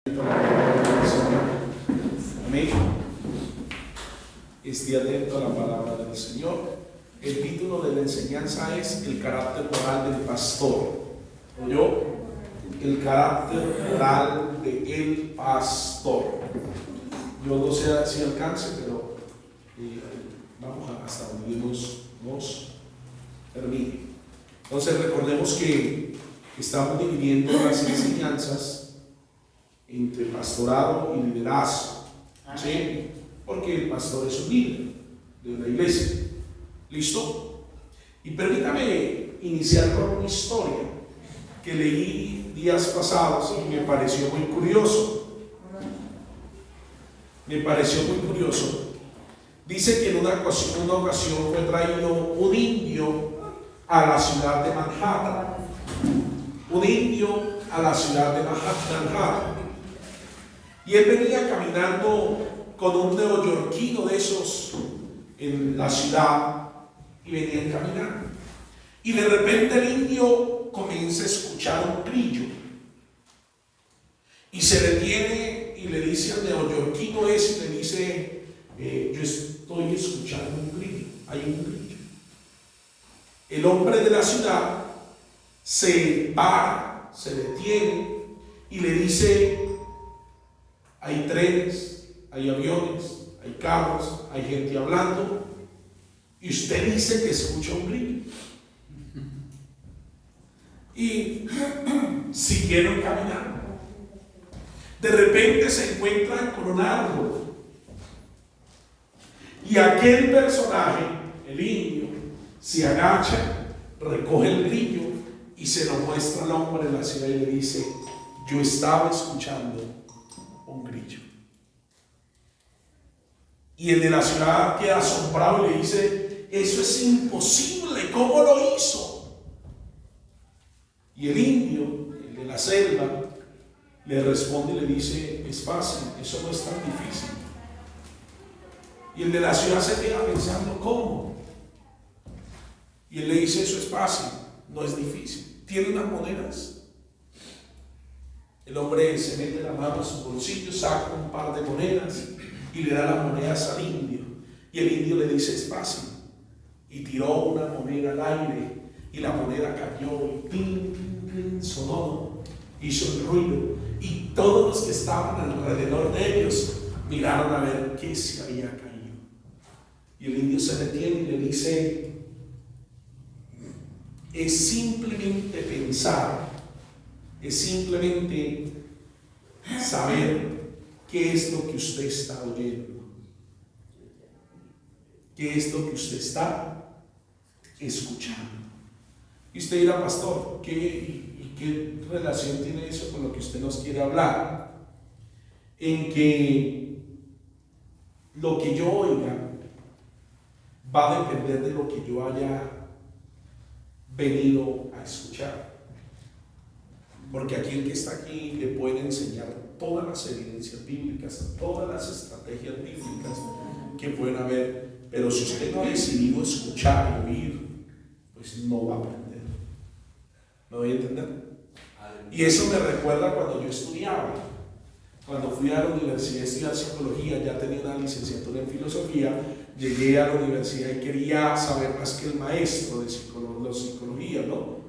Amén. Esté atento a la palabra del Señor. El título de la enseñanza es el carácter moral del pastor. ¿Oyó? El carácter moral del pastor. Yo no sé si alcance, pero vamos hasta donde Dios nos permite. Entonces recordemos que estamos dividiendo las enseñanzas entre pastorado y liderazgo, ¿sí? Porque el pastor es un líder de una iglesia. ¿Listo? Y permítame iniciar con una historia que leí días pasados y me pareció muy curioso. Dice que en una ocasión fue traído un indio a la ciudad de Manhattan. Y él venía caminando con un neoyorquino de esos en la ciudad y venían caminando. Y de repente el indio comienza a escuchar un grillo. Y se detiene y le dice al neoyorquino ese, le dice, yo estoy escuchando un grillo, hay un grillo. El hombre de la ciudad se para, se detiene y le dice, hay trenes, hay aviones, hay carros, hay gente hablando, y usted dice que escucha un grillo. Y siguieron caminando. De repente se encuentran con un árbol, y aquel personaje, el indio, se agacha, recoge el grillo y se lo muestra al hombre de la ciudad y le dice, yo estaba escuchando un grillo. Y el de la ciudad queda asombrado y le dice, eso es imposible, ¿cómo lo hizo? Y el indio, el de la selva, le responde y le dice, es fácil, eso no es tan difícil. Y el de la ciudad se queda pensando, ¿cómo? Y él le dice, eso es fácil, no es difícil. Tiene unas monedas. El hombre se mete la mano en su bolsillo, saca un par de monedas y le da las monedas al indio. Y el indio le dice, es fácil. Y tiró una moneda al aire y la moneda cayó y pin, pin, pin, sonó, hizo el ruido. Y todos los que estaban alrededor de ellos miraron a ver qué se había caído. Y el indio se detiene y le dice, es simplemente pensar, es simplemente saber qué es lo que usted está oyendo, qué es lo que usted está escuchando. Y usted dirá, pastor, ¿qué relación tiene eso con lo que usted nos quiere hablar? En que lo que yo oiga va a depender de lo que yo haya venido a escuchar. Porque aquí el que está aquí le puede enseñar todas las evidencias bíblicas, todas las estrategias bíblicas que pueden haber, pero si usted no ha decidido escuchar y oír, pues no va a aprender. ¿Me voy a entender? Y eso me recuerda cuando yo estudiaba. Cuando fui a la universidad a estudiar psicología, ya tenía una licenciatura en filosofía, llegué a la universidad y quería saber más que el maestro de psicología, ¿no?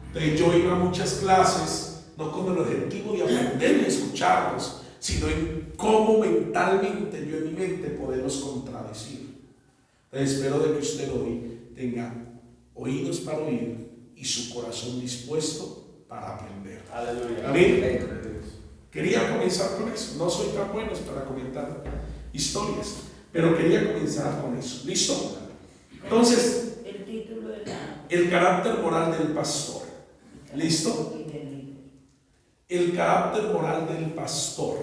Entonces yo iba a muchas clases, no con el objetivo de aprender y escucharlos, sino en cómo mentalmente, yo en mi mente, poderlos contradecir. Entonces espero de que usted hoy tenga oídos para oír y su corazón dispuesto para aprender. Aleluya. Amén. Quería comenzar con eso. No soy tan bueno para comentar historias, pero quería comenzar con eso. ¿Listo? Entonces, el título de el carácter moral del pastor. ¿Listo? El carácter moral del pastor.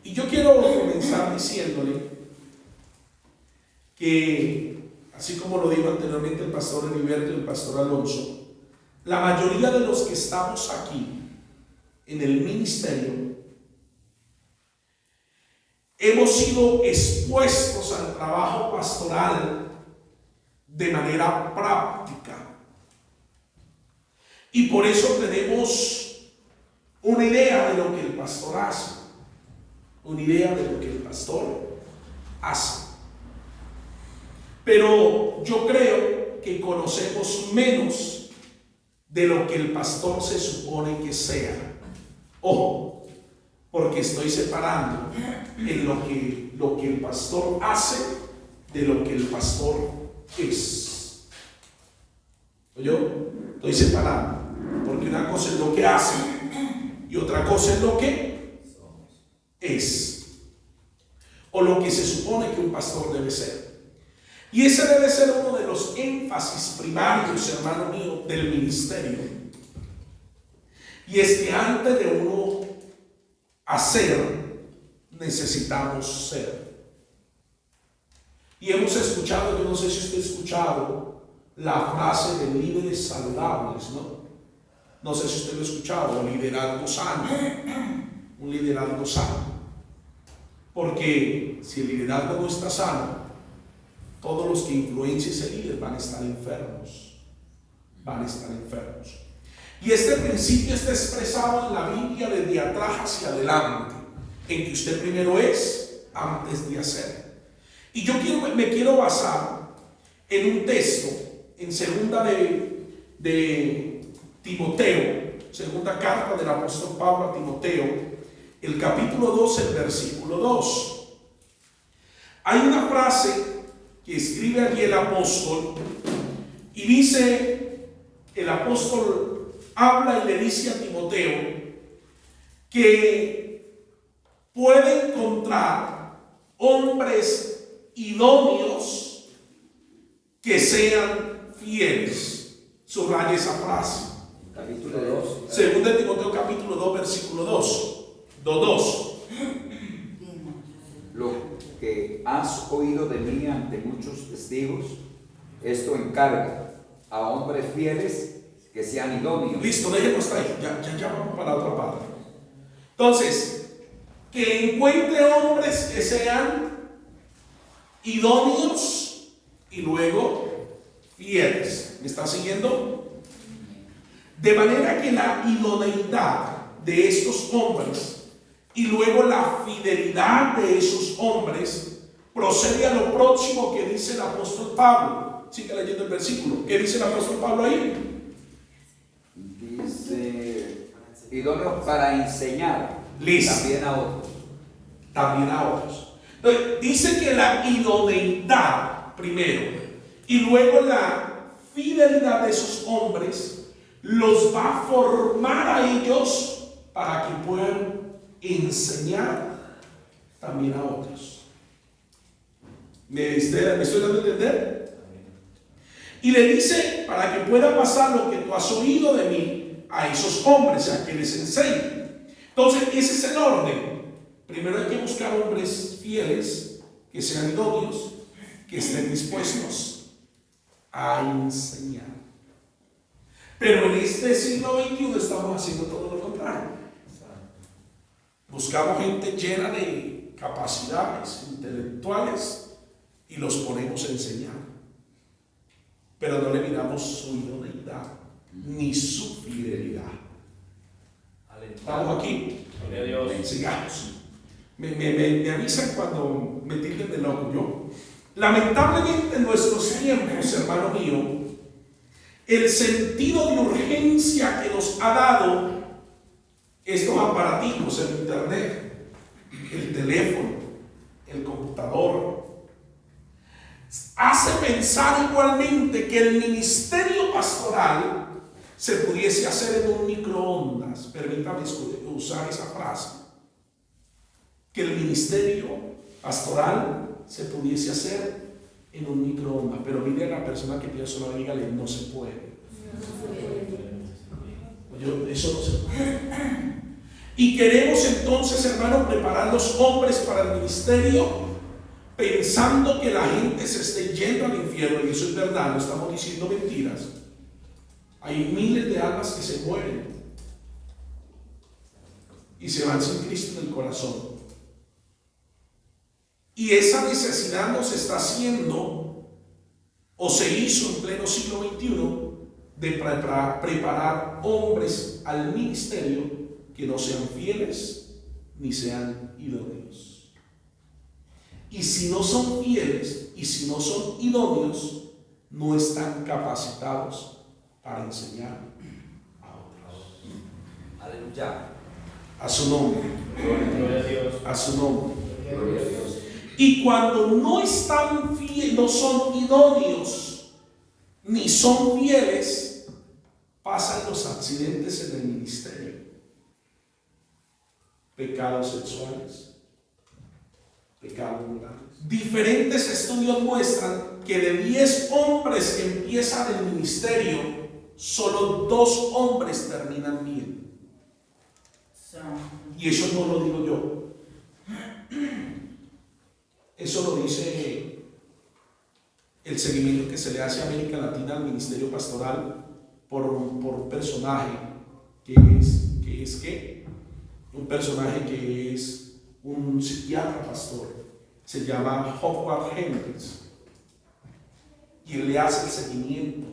Y yo quiero comenzar diciéndole que, así como lo dijo anteriormente el pastor Heriberto y el pastor Alonso, la mayoría de los que estamos aquí en el ministerio hemos sido expuestos al trabajo pastoral de manera práctica, y por eso tenemos un una idea de lo que el pastor hace. Una idea de lo que el pastor hace. Pero yo creo que conocemos menos de lo que el pastor se supone que sea. Ojo, porque estoy separando en lo que el pastor hace de lo que el pastor es. ¿Oyó? Estoy separando, porque una cosa es lo que hace y otra cosa es lo que es, o lo que se supone que un pastor debe ser. Y ese debe ser uno de los énfasis primarios, hermano mío, del ministerio. Y es que antes de uno hacer, necesitamos ser. Y hemos escuchado, yo no sé si usted ha escuchado la frase de líderes saludables, ¿no? No sé si usted lo ha escuchado, liderazgo sano. Un liderazgo sano. Porque si el liderazgo no está sano, todos los que influencien ese líder van a estar enfermos. Van a estar enfermos. Y este principio está expresado en la Biblia desde atrás hacia adelante, en que usted primero es antes de hacer. Y yo me quiero basar en un texto, en segunda de Timoteo, segunda carta del apóstol Pablo a Timoteo, el capítulo 2, el versículo 2. Hay una frase que escribe aquí el apóstol y dice, el apóstol habla y le dice a Timoteo que puede encontrar hombres idóneos que sean fieles. Subraya esa frase. Capítulo 2. Segunda de Timoteo capítulo 2 versículo 2. Lo que has oído de mí ante muchos testigos, esto encarga a hombres fieles que sean idóneos. Listo, déjenlo hasta ahí. Ya vamos para la otra parte. Entonces, que encuentre hombres que sean idóneos y luego fieles. ¿Me está siguiendo? De manera que la idoneidad de estos hombres y luego la fidelidad de esos hombres procede a lo próximo que dice el apóstol Pablo. Sigue leyendo el versículo. ¿Qué dice el apóstol Pablo ahí? Dice, idóneos para enseñar. Listo. También a otros. Entonces, dice que la idoneidad primero y luego la fidelidad de esos hombres los va a formar a ellos para que puedan enseñar también a otros. ¿Me estoy dando a entender? Y le dice, para que pueda pasar lo que tú has oído de mí a esos hombres, a que les enseñe. Entonces, ese es el orden. Primero hay que buscar hombres fieles, que sean idóneos, que estén dispuestos a enseñar. Pero en este siglo XXI estamos haciendo todo lo contrario. Buscamos gente llena de capacidades intelectuales y los ponemos a enseñar. Pero no le miramos su idoneidad ni su fidelidad. ¿Estamos aquí? Sigamos. Me avisan cuando me tilden de loco yo. Lamentablemente en nuestros tiempos, hermano mío, el sentido de urgencia que nos ha dado estos aparaticos, el internet, el teléfono, el computador, hace pensar igualmente que el ministerio pastoral se pudiese hacer en un microondas. Permítame usar esa frase. Que el ministerio pastoral se pudiese hacer en un microondas. Pero mire a la persona que piensa solo, dígale, no se puede. Eso no se puede. Y queremos entonces, hermano, preparar los hombres para el ministerio, pensando que la gente se esté yendo al infierno. Y eso es verdad, no estamos diciendo mentiras. Hay miles de almas que se mueren y se van sin Cristo en el corazón. Y esa necesidad nos está haciendo, o se hizo en pleno siglo XXI, de preparar hombres al ministerio que no sean fieles ni sean idóneos. Y si no son fieles y si no son idóneos, no están capacitados para enseñar a otros. Aleluya. A su nombre. Gloria a Dios. A su nombre. Gloria a Dios. Y cuando no están fieles, no son idóneos, ni son fieles, pasan los accidentes en el ministerio. Pecados sexuales, pecados morales. Diferentes estudios muestran que de 10 hombres que empiezan el ministerio, solo 2 hombres terminan bien. Y eso no lo digo yo. Eso lo dice el seguimiento que se le hace a América Latina al ministerio pastoral por un personaje que es un personaje que es un psiquiatra pastor, se llama Howard Hendricks, y él le hace el seguimiento.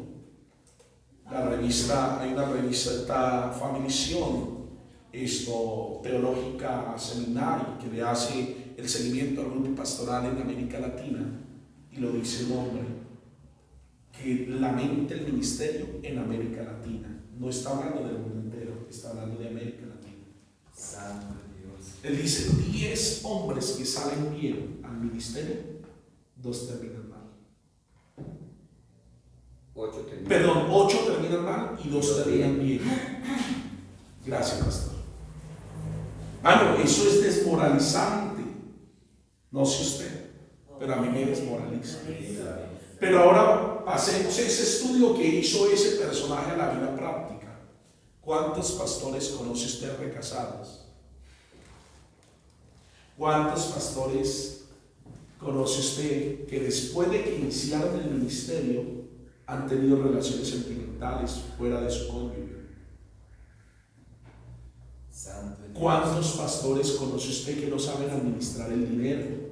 Hay una revista Familiación teológica seminario que le hace el seguimiento al grupo pastoral en América Latina, y lo dice el hombre que lamenta el ministerio en América Latina. No está hablando del mundo entero, está hablando de América Latina. Santo Dios. Él dice 10 hombres que salen bien al ministerio, 2 terminan mal. 8 terminan. Perdón, 8 terminan mal y 2 terminan bien. Gracias, pastor. Eso es desmoralizante. No sé usted, pero a mí me desmoraliza. Pero ahora pasemos ese estudio que hizo ese personaje a la vida práctica. ¿Cuántos pastores conoce usted recasados? ¿Cuántos pastores conoce usted que después de que iniciaron el ministerio han tenido relaciones sentimentales fuera de su cónyuge? ¿Cuántos pastores conoce usted que no saben administrar el dinero?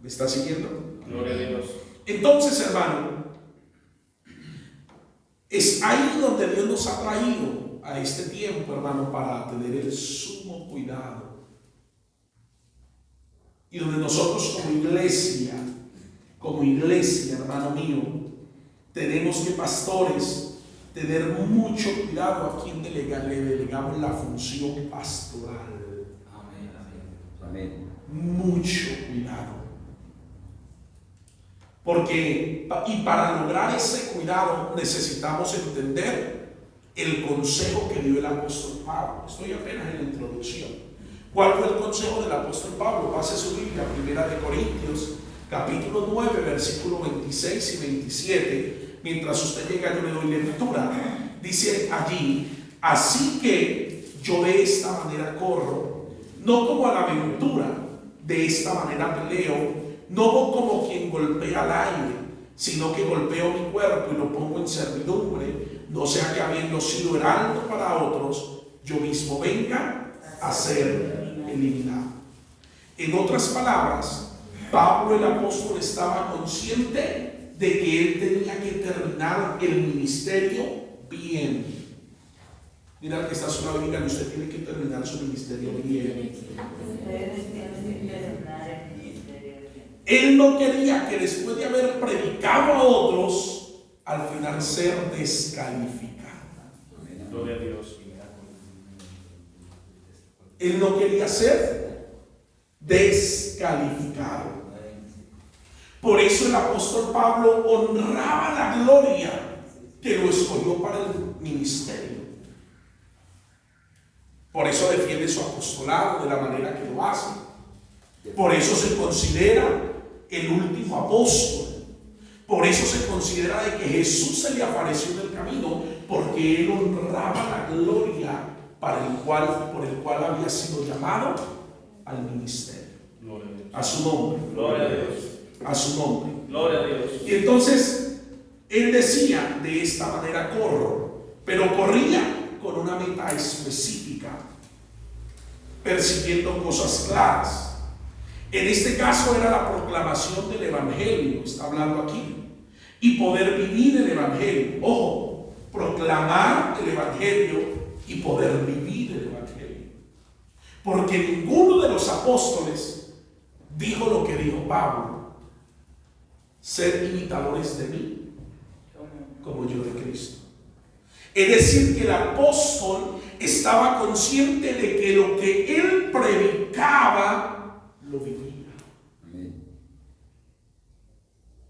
¿Me está siguiendo? Gloria a Dios. Entonces, hermano, es ahí donde Dios nos ha traído a este tiempo, hermano, para tener el sumo cuidado. Y donde nosotros como iglesia, hermano mío, tenemos que, pastores, tener mucho cuidado a quien le delegamos la función pastoral. Amén. Amén. Mucho cuidado. Porque, y para lograr ese cuidado, necesitamos entender el consejo que dio el apóstol Pablo. Estoy apenas en la introducción. ¿Cuál fue el consejo del apóstol Pablo? Pase su Biblia, 1 Corintios, capítulo 9, versículos 26 y 27. Mientras usted llega, yo le doy lectura. Dice allí: así que yo de esta manera corro, no como a la aventura, de esta manera peleo, no como quien golpea al aire, sino que golpeo mi cuerpo y lo pongo en servidumbre, no sea que habiendo sido heraldo para otros, yo mismo venga a ser eliminado. En otras palabras, Pablo el apóstol estaba consciente de que él tenía que terminar el ministerio bien. Mira al que está a su lado y dígale: usted tiene que terminar su ministerio bien. Él no quería que después de haber predicado a otros, al final ser descalificado. Gloria a Dios. Él no quería ser descalificado. Por eso el apóstol Pablo honraba la gloria que lo escogió para el ministerio. Por eso defiende su apostolado de la manera que lo hace. Por eso se considera el último apóstol. Por eso se considera de que Jesús se le apareció en el camino, porque él honraba la gloria por el cual había sido llamado al ministerio. Gloria a Dios. A su nombre. Gloria a Dios. A su nombre. Gloria a Dios. Y entonces él decía: de esta manera corro, pero corría con una meta específica, persiguiendo cosas claras. En este caso era la proclamación del evangelio, está hablando aquí, y poder vivir el evangelio. Ojo, proclamar el Evangelio y poder vivir el Evangelio. Porque ninguno de los apóstoles dijo lo que dijo Pablo: ser imitadores de mí, como yo de Cristo. Es decir, que el apóstol estaba consciente de que lo que él predicaba lo vivía.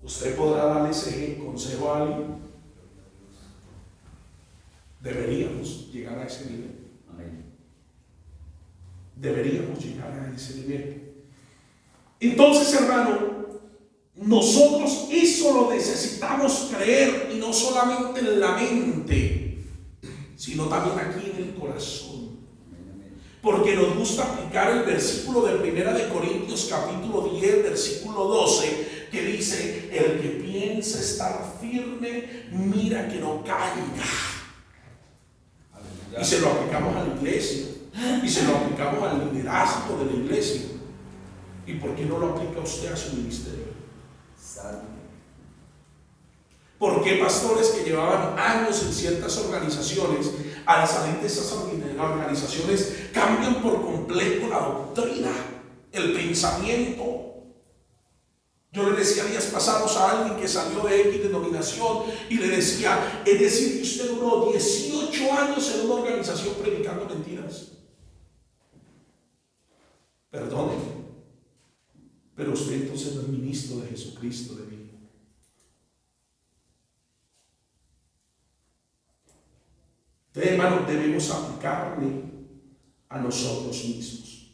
¿Usted podrá darle ese consejo a alguien? Deberíamos llegar a ese nivel. Deberíamos llegar a ese nivel. Entonces, hermano, nosotros eso lo necesitamos creer, y no solamente en la mente, sino también aquí en el corazón. Porque nos gusta aplicar el versículo de 1 Corintios capítulo 10, versículo 12, que dice: el que piensa estar firme, mira que no caiga. Y se lo aplicamos a la iglesia, y se lo aplicamos al liderazgo de la iglesia. ¿Y por qué no lo aplica usted a su ministerio? ¿Por qué pastores que llevaban años en ciertas organizaciones, al salir de esas organizaciones, cambian por completo la doctrina, el pensamiento? Yo le decía días pasados a alguien que salió de X denominación y le decía: es decir, que usted duró 18 años en una organización predicando mentiras. Perdóneme, pero usted entonces no es ministro de Jesucristo de mí. Entonces, hermanos, debemos aplicarle a nosotros mismos,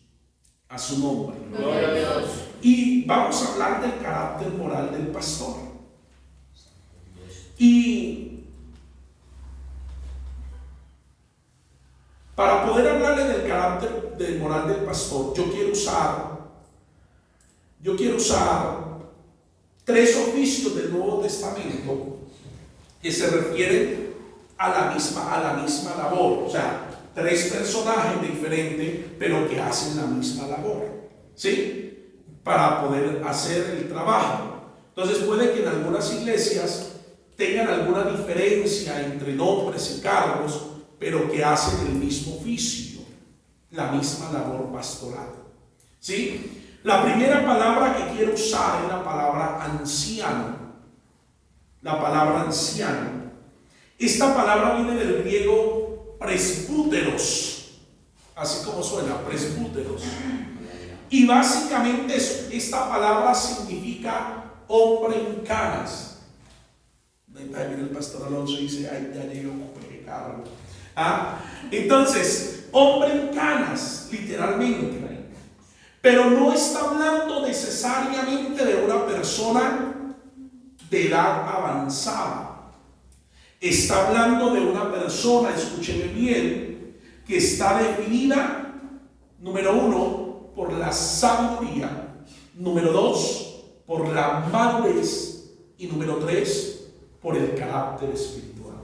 a su nombre. Gloria a Dios. Y vamos a hablar del carácter moral del pastor. Y para poder hablarle del carácter moral del pastor, yo quiero usar 3 oficios del Nuevo Testamento que se refieren a la misma labor. O sea, 3 personajes diferentes, pero que hacen la misma labor, ¿sí? Para poder hacer el trabajo. Entonces puede que en algunas iglesias tengan alguna diferencia entre nombres y cargos, pero que hacen el mismo oficio, la misma labor pastoral, ¿sí? La primera palabra que quiero usar es la palabra anciano. La palabra anciano. Esta palabra viene del griego presbúteros, así como suena, presbúteros. Y básicamente esta palabra significa hombre en canas. Mira, el pastor Alonso dice: ay, ya llegó pecado. Entonces, hombre en canas, literalmente. Pero no está hablando necesariamente de una persona de edad avanzada. Está hablando de una persona, escúcheme bien, que está definida, número 1, por la sabiduría, número 2, por la madurez, y número 3, por el carácter espiritual.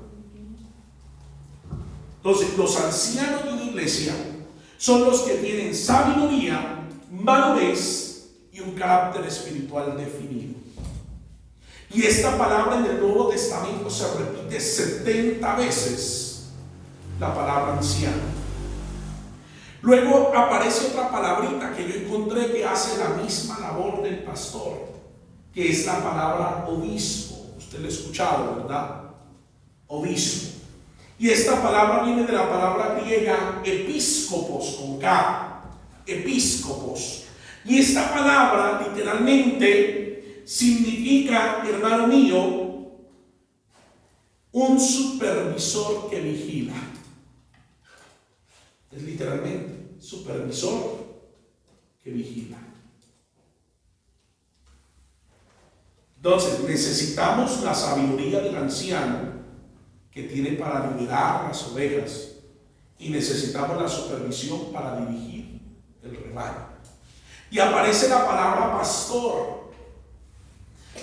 Entonces, los ancianos de una iglesia son los que tienen sabiduría, madurez y un carácter espiritual definido. Y esta palabra en el Nuevo Testamento se repite 70 veces, la palabra anciano. Luego aparece otra palabrita que yo encontré que hace la misma labor del pastor, que es la palabra obispo. Usted lo ha escuchado, ¿verdad? Obispo. Y esta palabra viene de la palabra griega episcopos, con K. Episcopos. Y esta palabra literalmente significa, hermano mío, un supervisor que vigila. Es literalmente supervisor que vigila. Entonces necesitamos la sabiduría del anciano que tiene para liderar las ovejas, y necesitamos la supervisión para dirigir el rebaño. Y aparece la palabra pastor.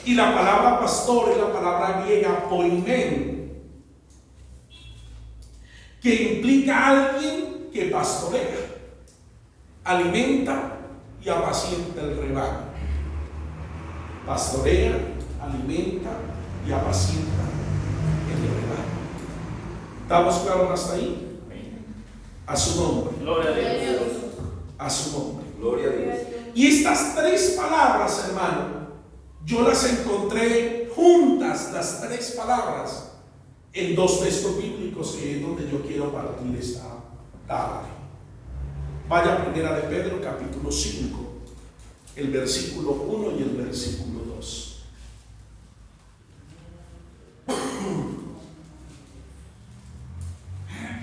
Y la palabra pastor es la palabra griega poimen, que implica a alguien que pastorea, alimenta y apacienta el rebaño. Pastorea, alimenta y apacienta el rebaño. ¿Estamos claros hasta ahí? A su nombre. Gloria a Dios. A su nombre. Gloria a Dios. Y estas tres palabras, hermano, yo las encontré juntas, las tres palabras, en dos textos bíblicos, que es donde yo quiero partir esta tarde. Vaya a Primera de Pedro, capítulo 5, el versículo 1 y el versículo 2.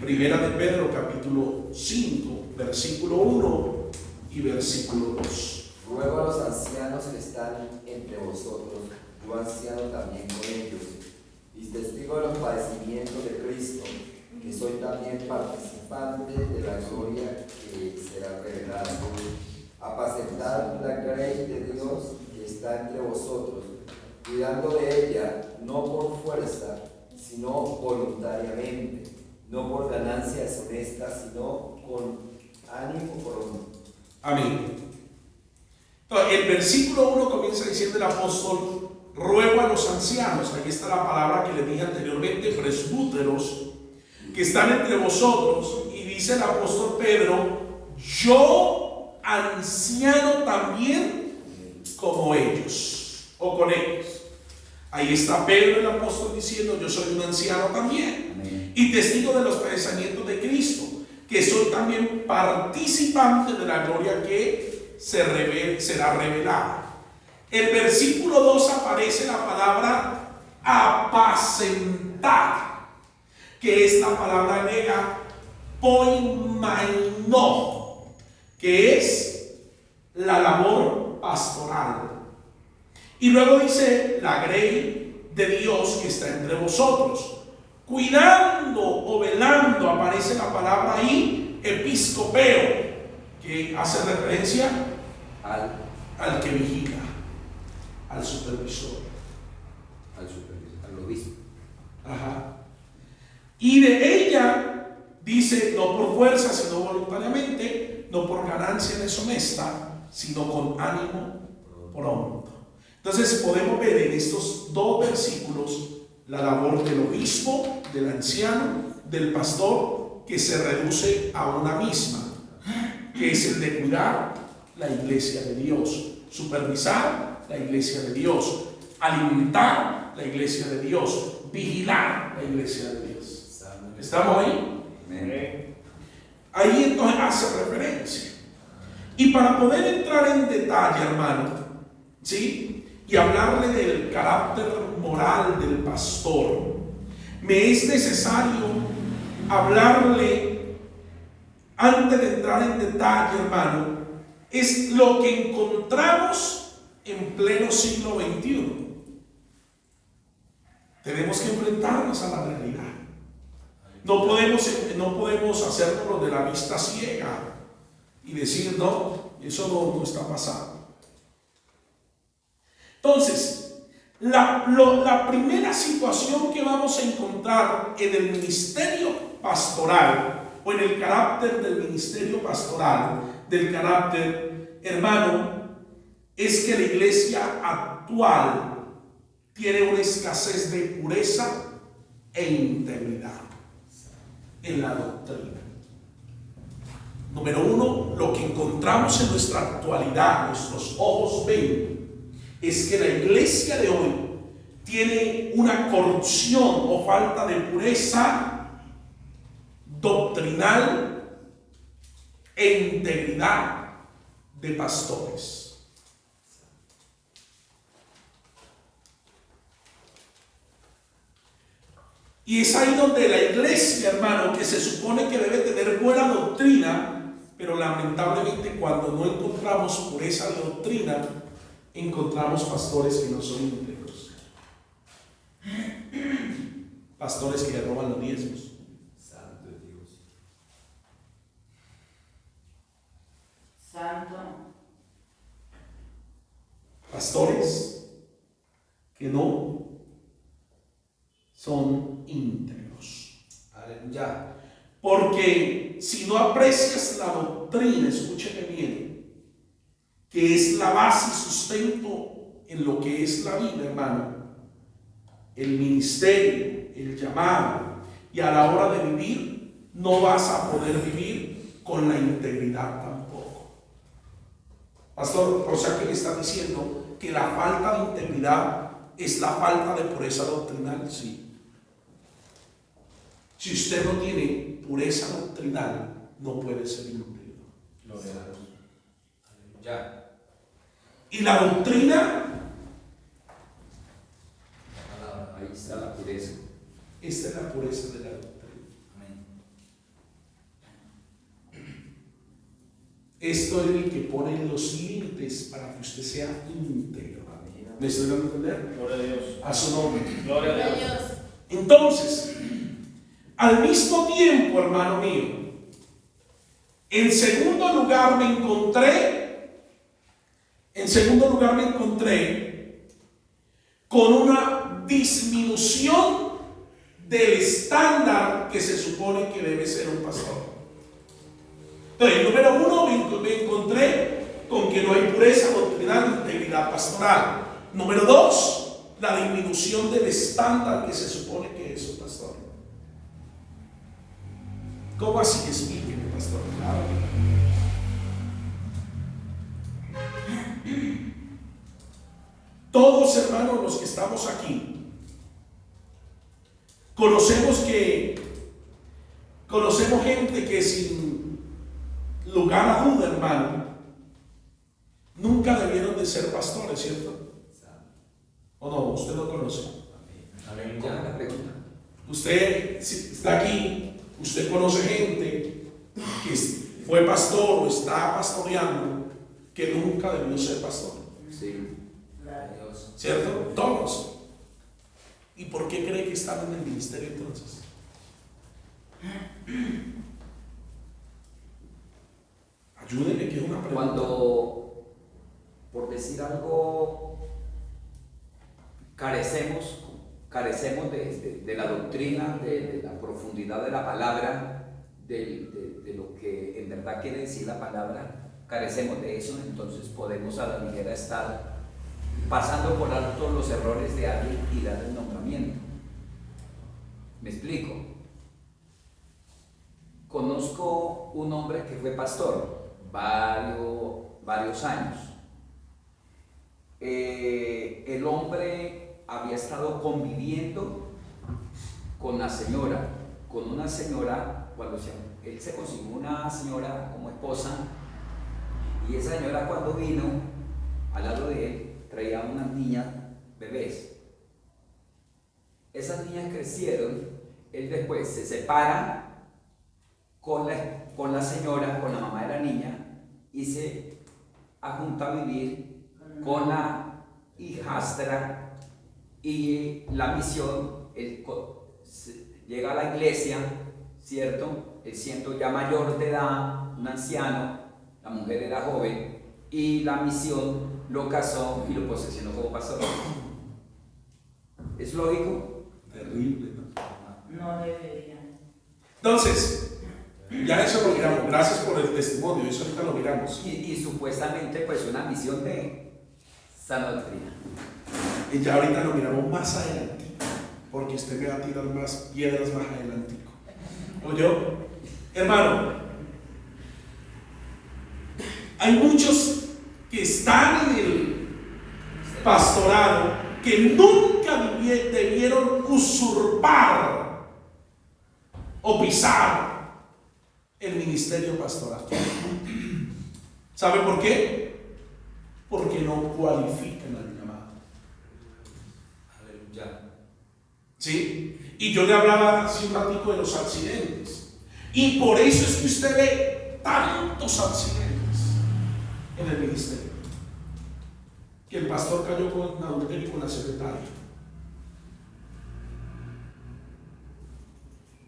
Primera de Pedro, capítulo 5, versículo 1 y versículo 2. Ruego a los ancianos que están entre vosotros, yo anciano también con ellos, y testigo de los padecimientos de Cristo, que soy también participante de la gloria que será revelada. Apacentad la grey de Dios que está entre vosotros, cuidando de ella, no por fuerza, sino voluntariamente, no por ganancia deshonesta, sino con ánimo pronto. Amén. Entonces, el versículo 1 comienza diciendo el apóstol: ruego a los ancianos, aquí está la palabra que le dije anteriormente, presbúteros, que están entre vosotros, y dice el apóstol Pedro: yo anciano también como ellos, o con ellos. Ahí está Pedro el apóstol diciendo: yo soy un anciano también. Amén. Y testigo de los padecimientos de Cristo, que soy también participante de la gloria que será revelada. El versículo 2 aparece la palabra apacentar, que es la palabra griega poimaino, que es la labor pastoral. Y luego dice la grey de Dios que está entre vosotros. Cuidando o velando, aparece la palabra ahí, episcopeo, que hace referencia al que vigila, al supervisor. Al obispo. Ajá. Y de ella dice: no por fuerza, sino voluntariamente, no por ganancia deshonesta, sino con ánimo pronto. Entonces podemos ver en estos dos versículos la labor del obispo, del anciano, del pastor, que se reduce a una misma, que es el de cuidar la iglesia de Dios, supervisar la iglesia de Dios, alimentar la iglesia de Dios, vigilar la iglesia de Dios. ¿Estamos ahí? Amén. Ahí entonces hace referencia. Y para poder entrar en detalle, hermano, ¿sí?, y hablarle del carácter moral del pastor, me es necesario hablarle, antes de entrar en detalle, hermano, es lo que encontramos en pleno siglo XXI. Tenemos que enfrentarnos a la realidad. No podemos hacerlo de la vista ciega y decir: no, eso no está pasando. Entonces, la primera situación que vamos a encontrar en el ministerio pastoral, o en el carácter del ministerio pastoral, del carácter, hermano, es que la iglesia actual tiene una escasez de pureza e integridad en la doctrina. Número uno, lo que encontramos en nuestra actualidad, nuestros ojos ven, es que la iglesia de hoy tiene una corrupción o falta de pureza doctrinal e integridad de pastores. Y es ahí donde la iglesia, hermano, que se supone que debe tener buena doctrina, pero lamentablemente cuando no encontramos pureza de doctrina, encontramos pastores que no son íntegros, pastores que le roban los diezmos, Santo Dios. Santo. pastores que no son íntegros. Aleluya. Porque si no aprecias la doctrina, escúcheme bien, que es la base y sustento en lo que es la vida, hermano, el ministerio, el llamado, y a la hora de vivir no vas a poder vivir con la integridad tampoco. Pastor, o sea que le está diciendo que la falta de integridad es la falta de pureza doctrinal. Sí. Si usted no tiene pureza doctrinal, no puede ser íntegro. Gloria a Dios. Ya. Y la doctrina, Ahí está la pureza. esta es la pureza de la doctrina. Esto es el que pone los límites para que usted sea íntegro. ¿Me estoy dando a entender? Gloria a Dios. A su nombre. Gloria a Dios. Entonces, al mismo tiempo, hermano mío, en segundo lugar me encontré con una disminución del estándar que se supone que debe ser un pastor. Entonces, número uno, me encontré con que no hay pureza doctrinal ni integridad pastoral. Número dos, la disminución del estándar que se supone que es un pastor. ¿Cómo así? Explíqueme, pastor. Claro. Todos, hermanos, los que estamos aquí, conocemos gente que sin lugar a duda, hermano, nunca debieron de ser pastores, ¿cierto? ¿O no? ¿Usted lo conoce? Amén. Ya la pregunta. Usted, si está aquí, usted conoce gente que fue pastor o está pastoreando que nunca debió ser pastor. Sí. ¿Cierto? Todos. ¿Y por qué cree que están en el ministerio entonces? Ayúdenme, que es una pregunta. Cuando, por decir algo, carecemos de la doctrina, de la profundidad de la palabra, de lo que en verdad quiere decir la palabra, carecemos de eso, entonces podemos a la ligera estar pasando por alto los errores de alguien y dar el nombramiento. ¿Me explico? Conozco un hombre que fue pastor varios años. El hombre había estado conviviendo con una señora, cuando él se consiguió una señora como esposa, y esa señora cuando vino al lado de él traía unas niñas bebés. Esas niñas crecieron, él después se separa con la señora, con la mamá de la niña, y se ajunta a vivir con la hijastra, y la misión, él llega a la iglesia, ¿cierto? Él siendo ya mayor de edad, un anciano, la mujer era joven, y la misión lo casó y lo posesionó como pastor. ¿Es lógico? Terrible, ¿no? No debería. Entonces, ya eso lo miramos. Gracias por el testimonio, eso ahorita lo miramos. Y supuestamente pues una misión de sana doctrina. Y ya ahorita lo miramos más adelante, porque usted me va a tirar más piedras más adelante. ¿Oyó? Hermano, hay muchos que están en el pastorado que nunca debieron usurpar o pisar el ministerio pastoral. ¿Sabe por qué? Porque no cualifican al llamado. Aleluya. ¿Sí? Y yo le hablaba hace un ratico de los accidentes. Y por eso es que usted ve tantos accidentes en el ministerio. Que el pastor cayó con adulterio con la secretaria.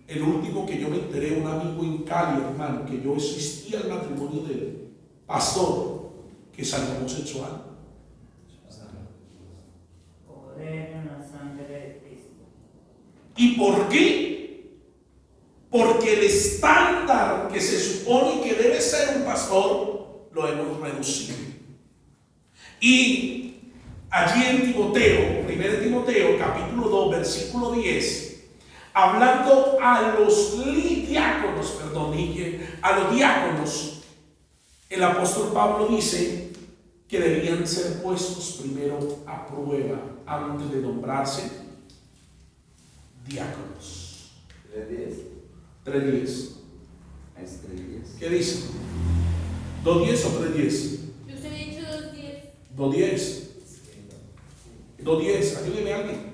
El último que yo me enteré, un amigo en Cali, hermano, que yo asistí al matrimonio del pastor que salió homosexual. Poder en la sangre de Cristo. ¿Y por qué? Porque el estándar que se supone que debe ser un pastor lo hemos reducido. Y allí en Timoteo, 1 Timoteo capítulo 2 versículo 10, hablando a los diáconos, a los diáconos, el apóstol Pablo dice que debían ser puestos primero a prueba antes de nombrarse diáconos. 3:10. 3:10. Es 3:10. ¿Qué dice? ¿2:10 o 3:10? Yo usted había dicho 2:10. 2:10. 2:10. Ayúdeme a alguien.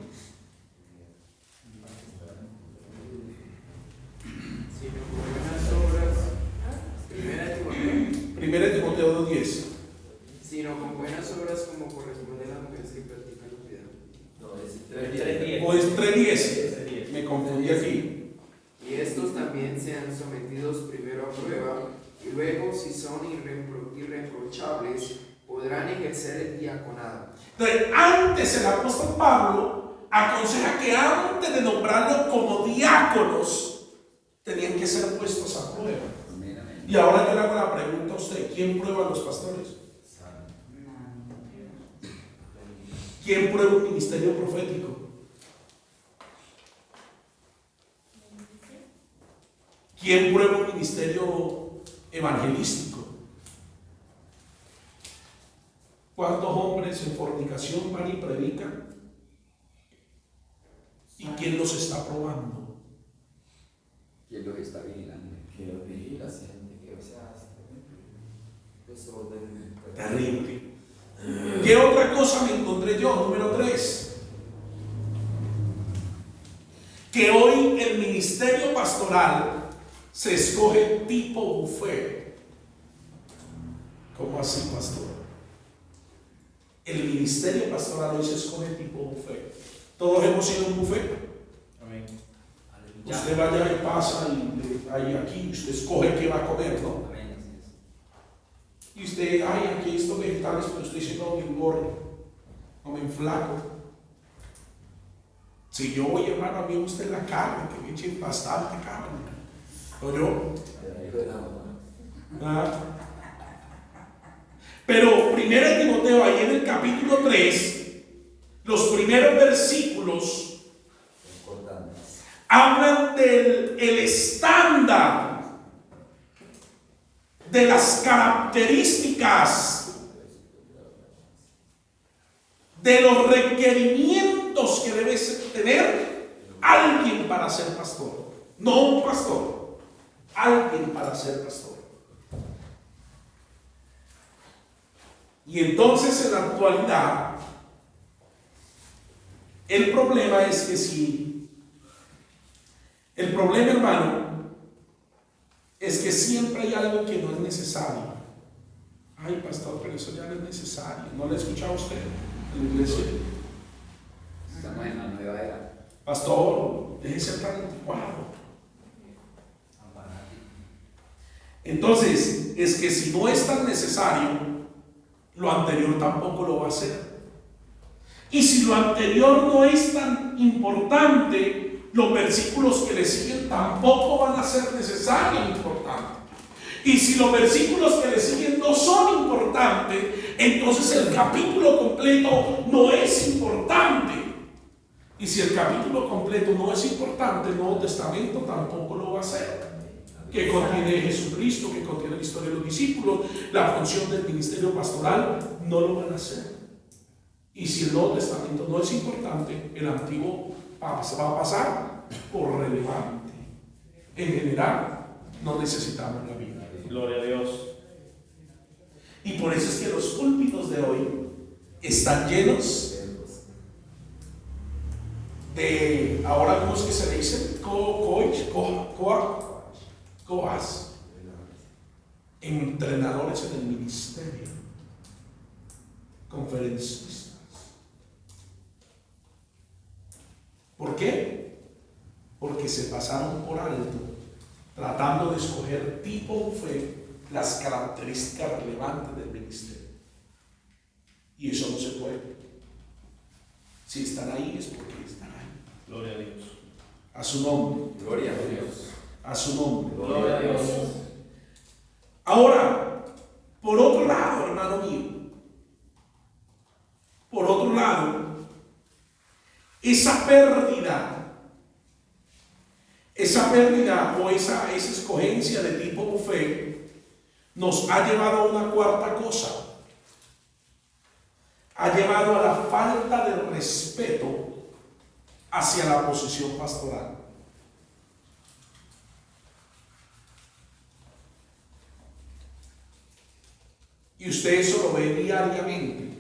Sino con buenas obras. Primera de Timoteo 2:10. Sino con buenas obras como corresponde a las mujeres que practican la piedad. No, es 3:10. O es 3:10. Me confundí aquí. Y estos también sean sometidos primero a prueba, y luego, si son irreprochables, podrán ejercer el diaconado. Entonces, antes el apóstol Pablo aconseja que antes de nombrarlos como diáconos, tenían que ser puestos a prueba. Amén, amén. Y ahora yo le hago la pregunta a usted: ¿quién prueba a los pastores? ¿Quién prueba un ministerio profético? ¿Quién prueba un ministerio evangelístico? ¿Cuántos hombres en fornicación van y predican? ¿Y quién los está probando? ¿Quién los está vigilando? Que lo vigila, gente, que o sea, desorden. Terrible. ¿Qué otra cosa me encontré yo? Número 3. Que hoy el ministerio pastoral se escoge tipo buffet. ¿Cómo así, pastor? El ministerio pastoral hoy se escoge tipo buffet. Todos hemos ido a un buffet. Amén. Usted vaya y pasa y hay aquí, usted escoge qué va a comer, ¿no? Amén, así es. Y usted, ay, aquí hay estos vegetales, pero usted dice, no me engordo, no me enflaco. Si yo voy, hermano, a mí me gusta la carne, que me echen bastante carne. ¿O yo? Ah. Pero 1 Timoteo, ahí en el capítulo 3, los primeros versículos hablan del estándar, de las características, de los requerimientos que debe tener alguien para ser pastor. No un pastor, alguien para ser pastor. Y entonces en la actualidad, el problema es que si, el problema, hermano, es que siempre hay algo que no es necesario. Ay, pastor, pero eso ya no es necesario. ¿No le escuchaba usted en la iglesia? Estamos en la nueva era. Pastor, deje de ser tan anticuado. Entonces, es que si no es tan necesario, lo anterior tampoco lo va a hacer. Y si lo anterior no es tan importante, los versículos que le siguen tampoco van a ser necesarios e importantes. Y si los versículos que le siguen no son importantes, entonces el capítulo completo no es importante. Y si el capítulo completo no es importante, el Nuevo Testamento tampoco lo va a hacer. Que contiene Jesucristo, que contiene la historia de los discípulos, la función del ministerio pastoral, no lo van a hacer. Y si el Nuevo Testamento no es importante, el Antiguo va a pasar por relevante. En general, no necesitamos la Biblia. Gloria a Dios. Y por eso es que los púlpitos de hoy están llenos de, ahora ¿cómo es que se le dice? Coas, entrenadores en el ministerio, conferencistas. ¿Por qué? Porque se pasaron por alto tratando de escoger tipo buffet las características relevantes del ministerio. Y eso no se puede. Si están ahí es porque están ahí. Gloria a Dios. A su nombre. Gloria a Dios. A su nombre. Gloria a Dios. Ahora, por otro lado, hermano mío, por otro lado, esa pérdida esa pérdida o esa escogencia de tipo buffet nos ha llevado a una cuarta cosa. Ha llevado a la falta de respeto hacia la posición pastoral. Y usted eso lo ve diariamente.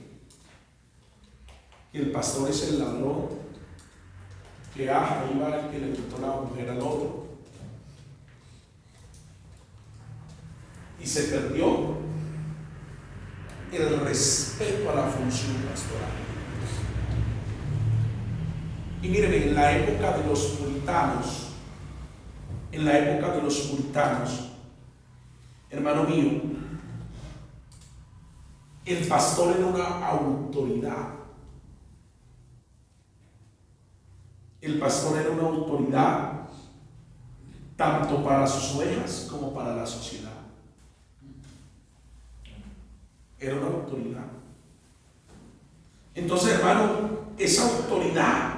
El pastor es el ladrón, que ahí va el que le quitó la mujer al otro. Y se perdió el respeto a la función pastoral. Y miren, en la época de los puritanos, hermano mío, el pastor era una autoridad. El pastor era una autoridad tanto para sus ovejas como para la sociedad. Era una autoridad. Entonces, hermano, esa autoridad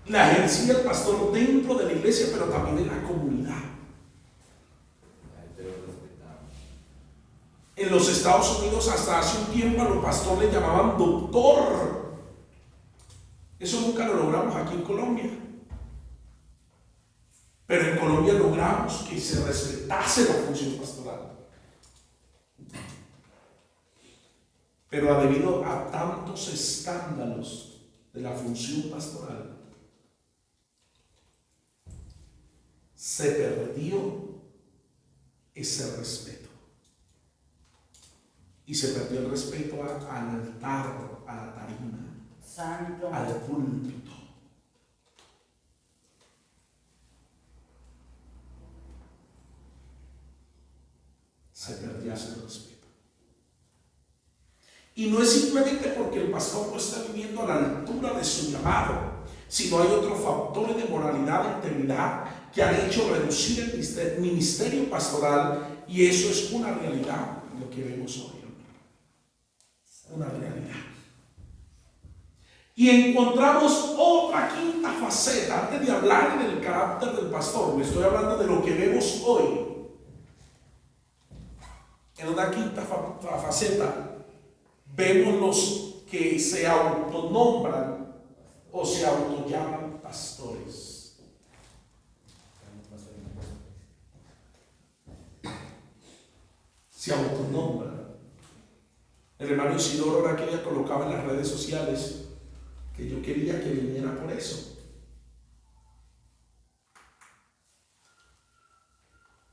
la ejercía el pastor dentro de la iglesia, pero también en la comunidad. En los Estados Unidos hasta hace un tiempo a los pastores le llamaban doctor. Eso nunca lo logramos aquí en Colombia. Pero en Colombia logramos que se respetase la función pastoral. Pero debido a tantos escándalos de la función pastoral, se perdió ese respeto. Y se perdió el respeto al altar, a la tarima, Santo. al púlpito. Se perdió ese respeto. Y no es simplemente porque el pastor no está viviendo a la altura de su llamado, sino hay otros factores de moralidad e integridad que han hecho reducir el ministerio pastoral, y eso es una realidad, lo que vemos hoy. Una realidad. Y encontramos otra quinta faceta. Antes de hablar del carácter del pastor, le estoy hablando de lo que vemos hoy. En una quinta faceta vemos los que se autonombran o se autollaman pastores. Se autonombran. El hermano Isidoro era que ella colocaba en las redes sociales que yo quería que viniera por eso.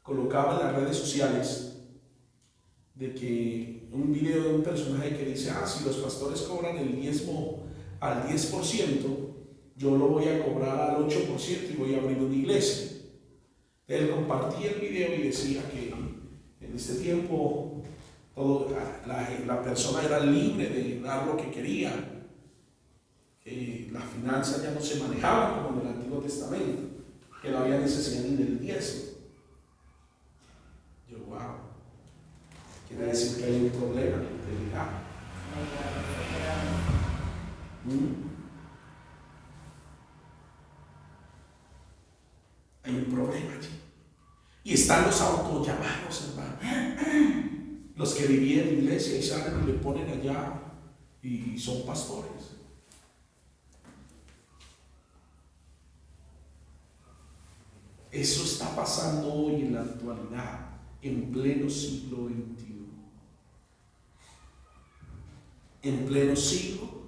Colocaba en las redes sociales de que un video de un personaje que dice, si los pastores cobran el diezmo al 10%, yo lo voy a cobrar al 8% y voy a abrir una iglesia. Él compartía el video y decía que en este tiempo la persona era libre de dar lo que quería, que las finanzas ya no se manejaban como en el Antiguo Testamento, que no había necesidad ni del diezmo. Yo, wow, quiere decir que hay un problema de integridad. Hay un problema allí. Y están los autollamados, hermano. Los que vivían en la iglesia y salen y le ponen allá y son pastores. Eso está pasando hoy en la actualidad, en pleno siglo XXI. En pleno siglo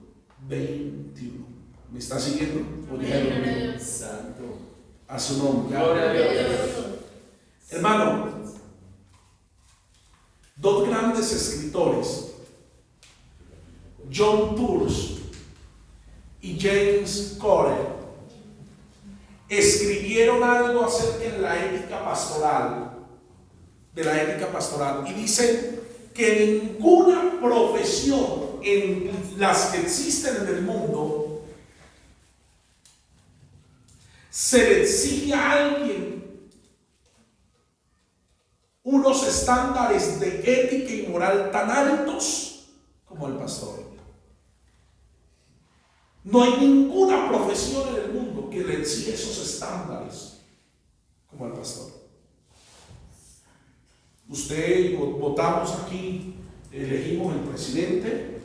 XXI. ¿Me está siguiendo? Oye, Santo. a su nombre. Gloria a Dios. Hermano, dos grandes escritores, John Pearce y James Corey, escribieron algo acerca de la ética pastoral, y dicen que ninguna profesión en las que existen en el mundo se le exige a alguien unos estándares de ética y moral tan altos como el pastor. No hay ninguna profesión en el mundo que le exija esos estándares como el pastor. Usted y votamos aquí, elegimos el presidente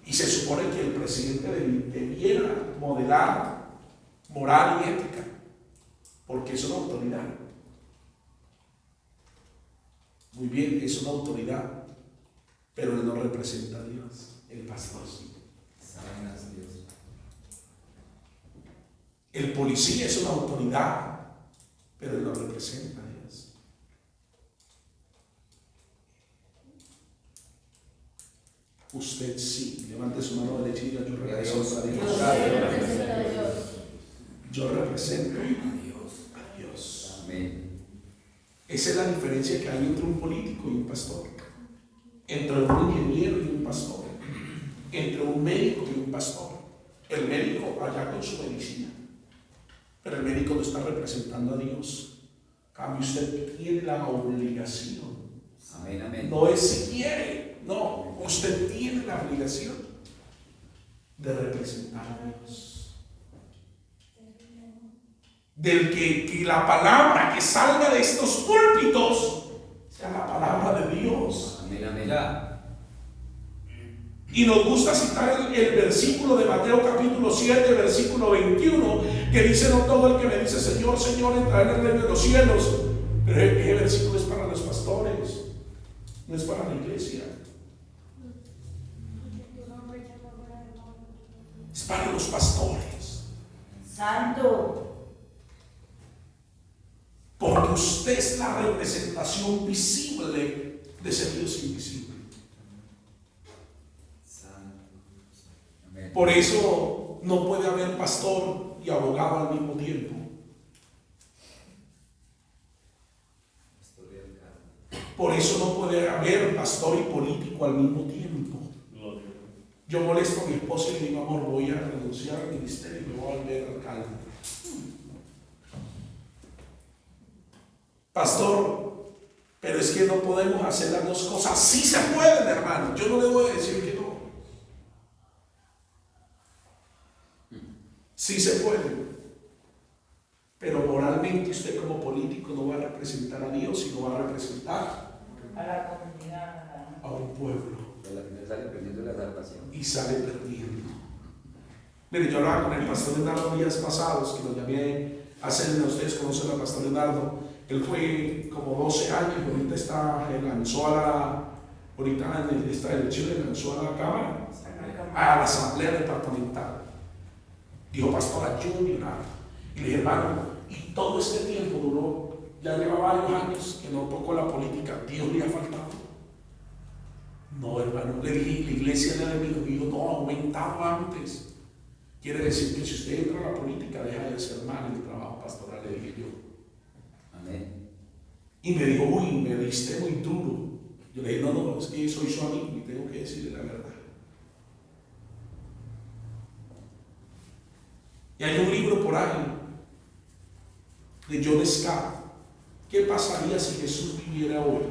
y se supone que el presidente debiera modelar moral y ética, porque es una autoridad. Muy bien, es una autoridad, pero él no representa a Dios, el pastor sí. El policía es una autoridad, pero él no representa a Dios. Usted sí, levante su mano derecha y diga: yo represento a Dios. Yo represento a Dios. Amén. Esa es la diferencia que hay entre un político y un pastor, entre un ingeniero y un pastor, entre un médico y un pastor. El médico allá con su medicina, pero el médico no está representando a Dios. En cambio, usted tiene la obligación. Amén, amén. No es si quiere, no, usted tiene la obligación de representar a Dios. Del que la palabra que salga de estos púlpitos sea la palabra de Dios. Amén, amén. Y nos gusta citar el versículo de Mateo capítulo 7, versículo 21, que dice: no todo el que me dice Señor, Señor entrará en el reino de los cielos. Pero ese versículo es para los pastores, no es para la iglesia. Es para los pastores. Santo. Porque usted es la representación visible de ese Dios invisible. Por eso no puede haber pastor y abogado al mismo tiempo. Por eso no puede haber pastor y político al mismo tiempo. Yo molesto a mi esposa y le digo: amor, voy a renunciar al ministerio y me voy a volver alcalde. Pastor, pero es que no podemos hacer las dos cosas. Sí se pueden, hermano. Yo no le voy a decir que no. Sí se puede. Pero moralmente usted como político no va a representar a Dios, sino va a representar A la comunidad. a un pueblo. La gente sale perdiendo la salvación. Y sale perdiendo. Mire, yo hablaba con el pastor Leonardo días pasados, que lo llamé a hacerle. Ustedes conocen al pastor Leonardo. Él fue como 12 años, ahorita está en Chile, lanzó a la Cámara, a la Asamblea Departamental. Dijo: pastor, ayúdame. Y le dije: hermano, y todo este tiempo duró, ya lleva varios años que no tocó la política. ¿Dios le ha faltado? No, hermano. Le dije: la iglesia le ha dijo: no, ha aumentado antes. Quiere decir que si usted entra a la política, deja de ser mal el trabajo pastoral, le dije yo. Amén. Y me dijo: uy, me diste muy duro. Yo le dije: no, es que soy su amigo y tengo que decirle la verdad. Y hay un libro por ahí de John Scott. ¿Qué pasaría si Jesús viviera hoy?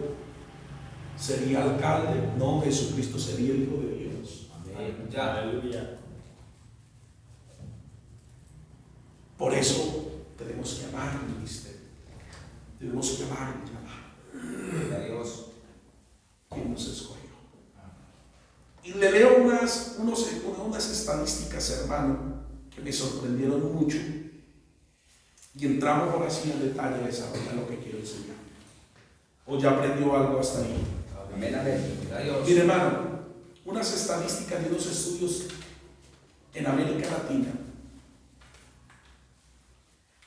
¿Sería alcalde? No, Jesucristo sería el Hijo de Dios. Amén. Aleluya. Por eso tenemos que amar el ministerio. Tenemos que amar el llamado. A Dios. ¿Quién nos escogió? Y le leo unas estadísticas, hermano, que me sorprendieron mucho. Y entramos ahora sí en detalle a desarrollar lo que quiero enseñar. ¿O ya aprendió algo hasta ahí? Amén, amén. A Dios. Mire, hermano, unas estadísticas de unos estudios en América Latina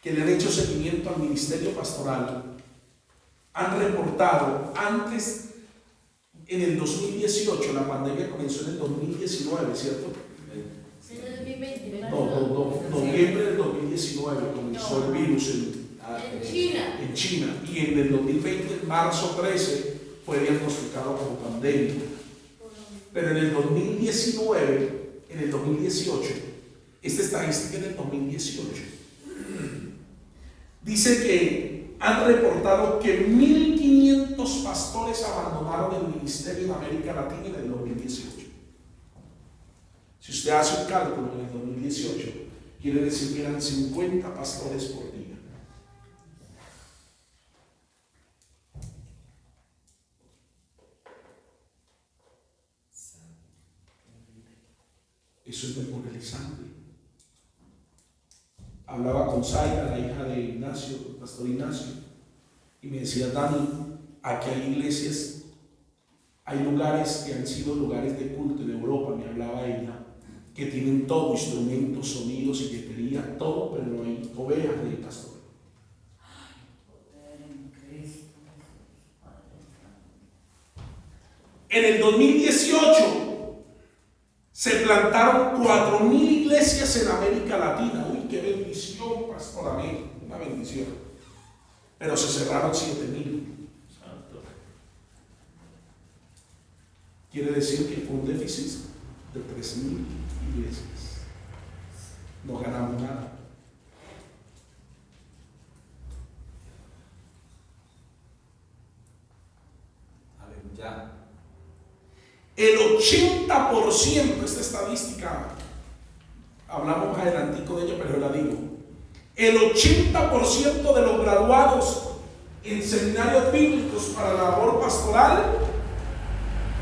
que le han hecho seguimiento al ministerio pastoral han reportado antes, en el 2018, la pandemia comenzó en el 2019, ¿cierto? No, noviembre del 2019 comenzó el virus en China, y en el 2020, marzo 13, fue diagnosticado como pandemia. Pero en el 2019, en el 2018, esta estadística es del 2018, dice que han reportado que 1.500 pastores abandonaron el ministerio en América Latina en el 2018. Si usted hace un cálculo en el 2018, quiere decir que eran 50 pastores por día. Eso es desmoralizante. Hablaba con Zaira, la hija de Ignacio, el pastor Ignacio, y me decía: Dani, aquí hay iglesias, hay lugares que han sido lugares de culto en Europa, me hablaba ella, que tienen todo, instrumentos, sonidos, silletería, todo, pero no hay ovejas de pastor. Poder en Cristo. En el 2018 se plantaron 4.000 iglesias en América Latina. Uy, qué bendición, pastor, amén, una bendición. Pero se cerraron 7.000. Santo. Quiere decir que fue un déficit de 3.000 iglesias. No ganamos nada. Aleluya. El 80%, esta estadística, hablamos más adelantico de ella, pero la digo. El 80% de los graduados en seminarios bíblicos para la labor pastoral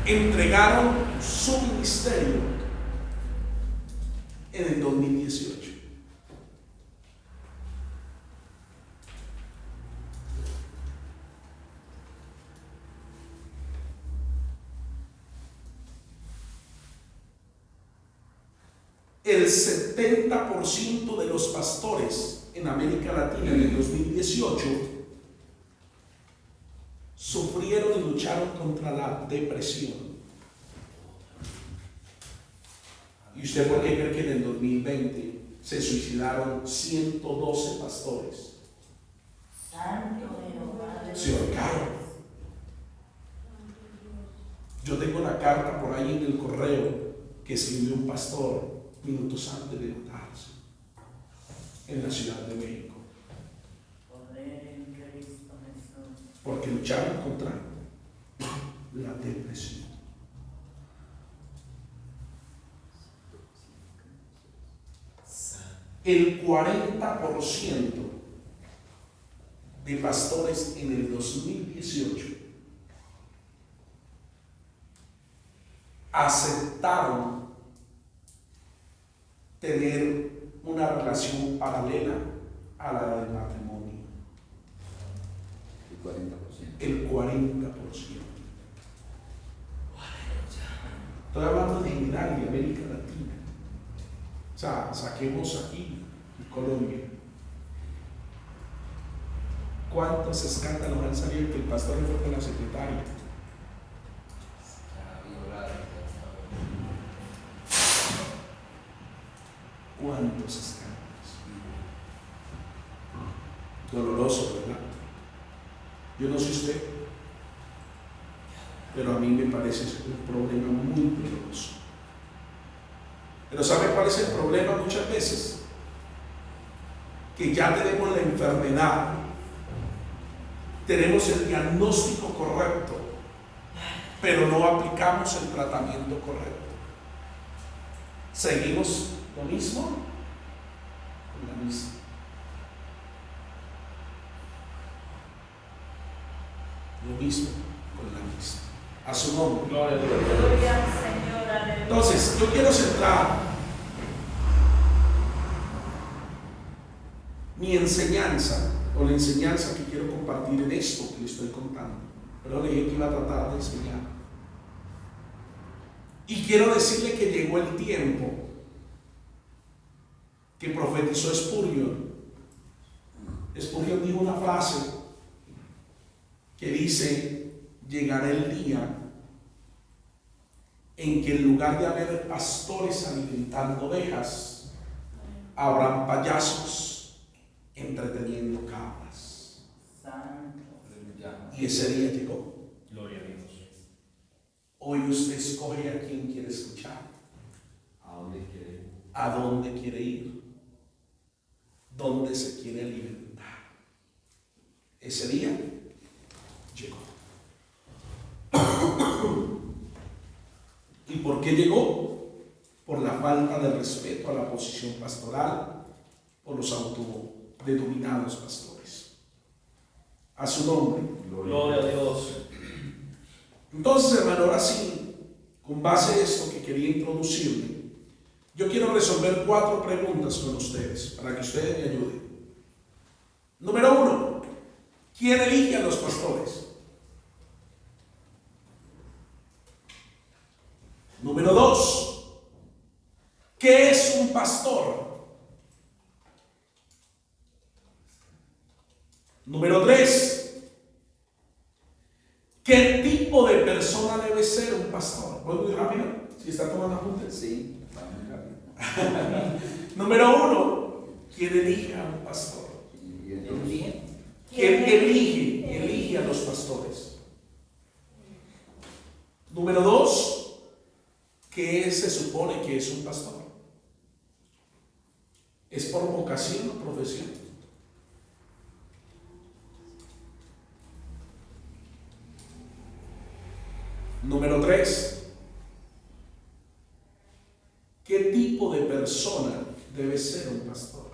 entregaron su ministerio en el 2018. El 70% de los pastores en América Latina en el 2018 sufrieron y lucharon contra la depresión. ¿Y usted por qué cree que en el 2020 se suicidaron 112 pastores? Santo Jehová de Se ahorcaron. Yo tengo una carta por ahí en el correo que escribió un pastor minutos antes de matarse en la Ciudad de México, Poder en Cristo Jesús. porque lucharon contra la depresión. El 40% de pastores en el 2018 aceptaron tener una relación paralela a la del matrimonio. El 40%. Estoy hablando de general de América Latina. O sea, saquemos aquí en Colombia. ¿Cuántos escándalos han salido que el pastor fue con la secretaria? ¿Cuántos escándalos? Doloroso, ¿verdad? Yo no sé usted, pero a mí me parece un problema muy doloroso. Pero ¿sabe cuál es el problema muchas veces? Que ya tenemos la enfermedad, tenemos el diagnóstico correcto, pero no aplicamos el tratamiento correcto. Seguimos lo mismo con la misma. Lo mismo con la misma. A su nombre. Gloria a Dios. Gloria al Señor, aleluya. Entonces, yo quiero centrar mi enseñanza, o la enseñanza que quiero compartir en esto que le estoy contando. Pero le dije que iba a tratar de enseñar. Y quiero decirle que llegó el tiempo que profetizó Spurgeon. Spurgeon dijo una frase que dice: llegará el día en que en lugar de haber pastores alimentando ovejas, habrán payasos entreteniendo cabras. Santo. Y ese día llegó. Gloria a Dios. Hoy usted escoge a quién quiere escuchar, ¿A dónde quiere ir? a dónde quiere ir, dónde se quiere alimentar. Ese día llegó. ¿Y por qué llegó? por la falta de respeto a la posición pastoral, por los autodenominados pastores. A su nombre. Gloria a Dios. Entonces, hermano, ahora sí, con base a esto que quería introducirme, yo quiero resolver 4 preguntas con ustedes, para que ustedes me ayuden. Número 1, ¿quién elige a los pastores? Número 2, ¿qué es un pastor? Número 3, ¿qué tipo de persona debe ser un pastor? ¿Voy muy rápido? ¿Si está tomando apuntes? Sí, va muy rápido. Número 1, ¿quién elige a un pastor? Y entonces, ¿Quién elige a los pastores? Número 2, ¿qué se supone que es un pastor? ¿Es por vocación o profesión? Número 3, ¿qué tipo de persona debe ser un pastor?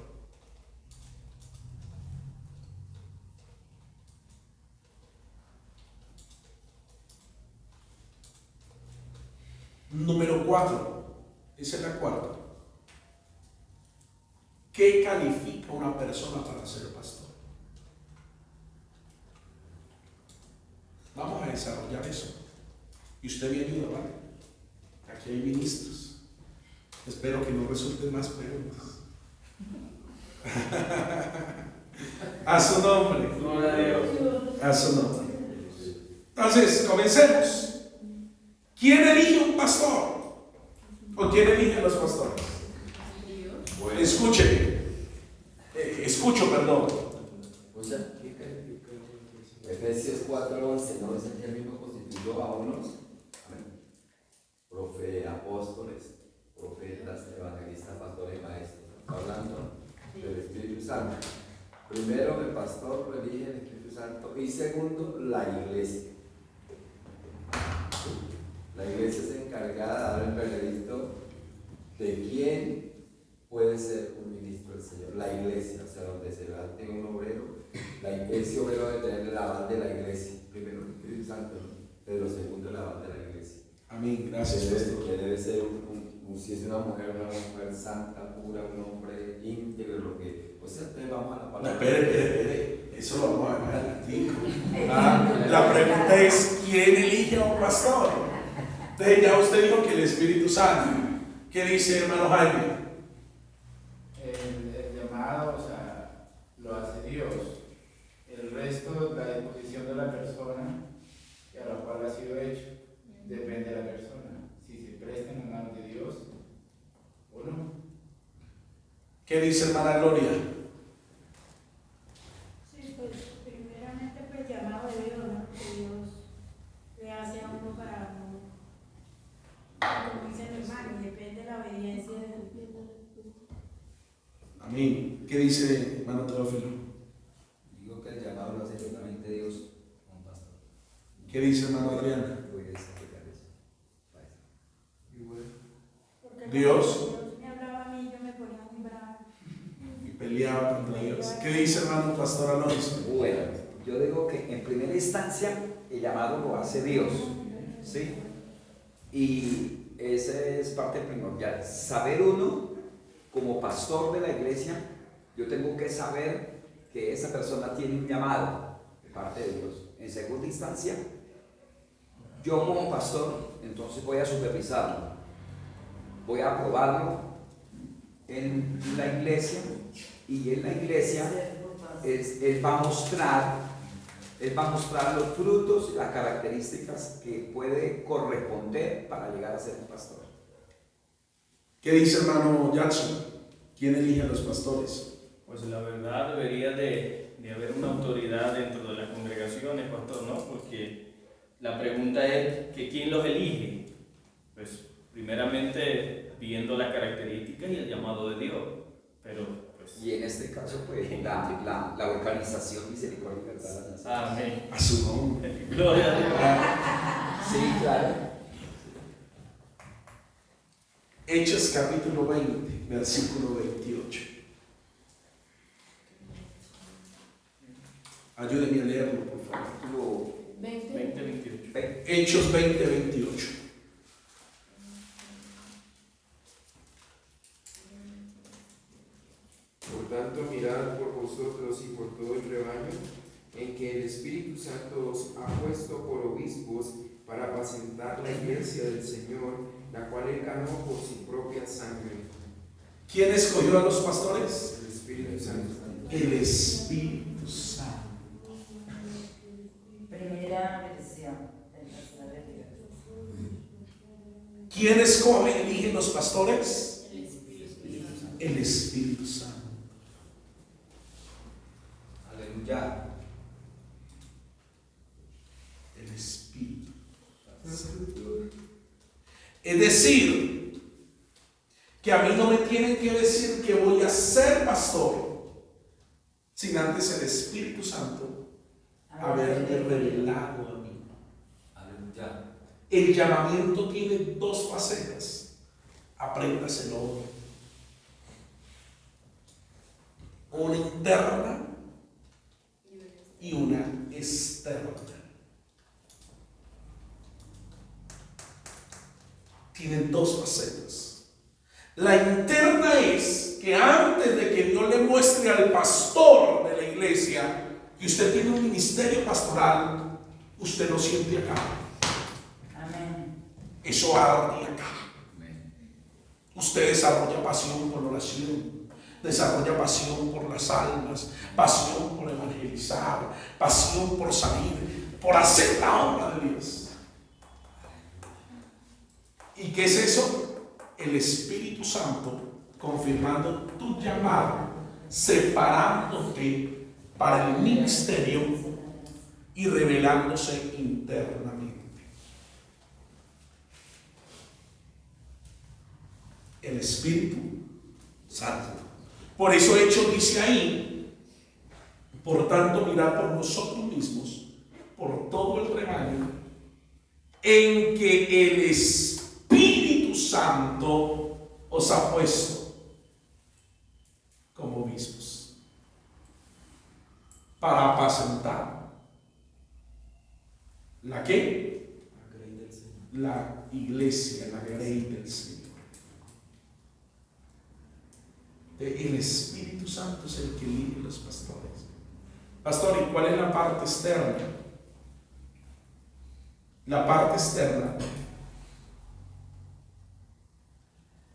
Número 4, esa es la cuarta. ¿Qué califica una persona para ser pastor? Vamos a desarrollar eso. Y usted me ayuda, ¿vale? Aquí hay ministros. Espero que no resulten más preguntas. A su nombre. Gloria a Dios. A su nombre. Entonces, comencemos. ¿Quién elige un pastor? ¿O quién elige a los pastores? Bueno, Escúcheme. Escucho, perdón. o sea, Efesios 4:11, ¿no? Dice que él mismo constituyó a unos apóstoles, profetas, evangelistas, pastores y maestros. Hablando del Espíritu Santo. Primero, el pastor lo elige el Espíritu Santo. Y segundo, la iglesia. La iglesia es encargada de dar el veredicto de quién puede ser un ministro del Señor. La iglesia, o sea, donde se levante un obrero, ese obrero debe tener el aval de la iglesia. Primero el Espíritu Santo, ¿no? Pero segundo el aval de la iglesia. Amén. Gracias, pastor. Que debe ser si es una mujer santa, pura, un hombre íntegro, lo que. O sea, entonces vamos a la No, palabra. espere. Eso lo vamos a ver más adelantico. La pregunta es: ¿quién elige a un pastor? Entonces ya usted dijo que el Espíritu Santo. ¿Qué dice, hermano Jaime? El llamado, o sea, lo hace Dios. El resto, la disposición de la persona y a la cual ha sido hecho, depende de la persona. Si se presta en manos de Dios o no. ¿Qué dice, hermana Gloria? Sí, pues primeramente pues llamado de Dios, ¿no? Que Dios le hace a uno para uno, como dice el hermano, depende de la obediencia del Espíritu. Amén. ¿Qué dice, hermano Teófilo? Digo que el llamado lo hace directamente Dios como pastor. ¿Qué dice, hermano Adriana? Voy a explicar eso. Porque Dios. cuando Dios me hablaba a mí, yo me ponía muy brava. Y peleaba contra Dios. ¿Qué dice, hermano Pastor Alonso? bueno, yo digo que en primera instancia el llamado lo hace Dios, ¿sí? Y esa es parte primordial. Saber uno, como pastor de la iglesia, yo tengo que saber que esa persona tiene un llamado de parte de Dios. En segunda instancia, yo como pastor, entonces voy a supervisarlo, voy a aprobarlo en la iglesia, y en la iglesia él va a mostrar los frutos y las características que puede corresponder para llegar a ser un pastor. ¿Qué dice, hermano Jackson? ¿Quién elige a los pastores? Pues la verdad debería de haber una autoridad dentro de las congregaciones, pastor, ¿no? Porque la pregunta es que ¿quién los elige? Pues primeramente viendo las características y el llamado de Dios, pero pues... Y en este caso, pues, la organización Misericordia y Verdad de las Naciones. Amén. A su nombre. Gloria a Dios. Sí, claro. Hechos capítulo 20, versículo 28. Ayúdenme a leerlo, por favor. Capítulo 20-28. Hechos 20, 28. Por tanto, mirad por vosotros y por todo el rebaño, en que el Espíritu Santo os ha puesto por obispos para apacentar la iglesia del Señor, la cual él ganó por su propia sangre. ¿Quién escogió a los pastores? El Espíritu Santo. El Espíritu Santo. Primera versión del Pastor de Dios. ¿Quién escoge, elige los pastores? El Espíritu Santo. El Espíritu Santo. Aleluya. El Espíritu Santo. Es decir, que a mí no me tienen que decir que voy a ser pastor, sin antes el Espíritu Santo haberme revelado a mí. Aleluya. El llamamiento tiene dos facetas. Apréndaselo hoy. Una interna y una externa. Tienen dos facetas. La interna es que antes de que Dios le muestre al pastor de la iglesia que usted tiene un ministerio pastoral, usted lo siente acá. Amén. Eso arde acá. Amén. Usted desarrolla pasión por la oración, desarrolla pasión por las almas, pasión por evangelizar, pasión por salir, por hacer la obra de Dios. ¿Y qué es eso? El Espíritu Santo confirmando tu llamado, separándote para el ministerio y revelándose internamente. El Espíritu Santo. Por eso Hechos dice ahí, por tanto mirad por vosotros mismos, por todo el rebaño, en que el Espíritu Santo os ha puesto como obispos para apacentar ¿la qué? La iglesia, la grey del Señor. El Espíritu Santo es el que elige los pastores. Pastor, ¿y cuál es la parte externa? La parte externa.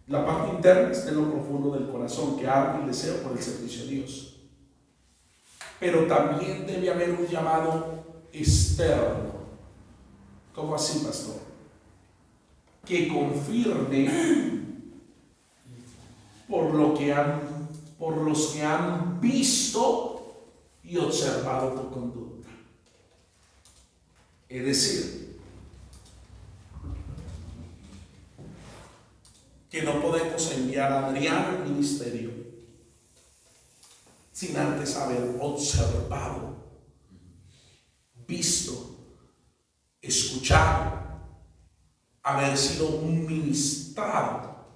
La parte interna es de lo profundo del corazón, que arde el deseo por el servicio a Dios. Pero también debe haber un llamado externo. ¿Cómo así, pastor? Que confirme por los que han visto y observado tu conducta. Es decir, que no podemos enviar a Adrián al ministerio sin antes haber observado, visto, escuchado, haber sido ministrado,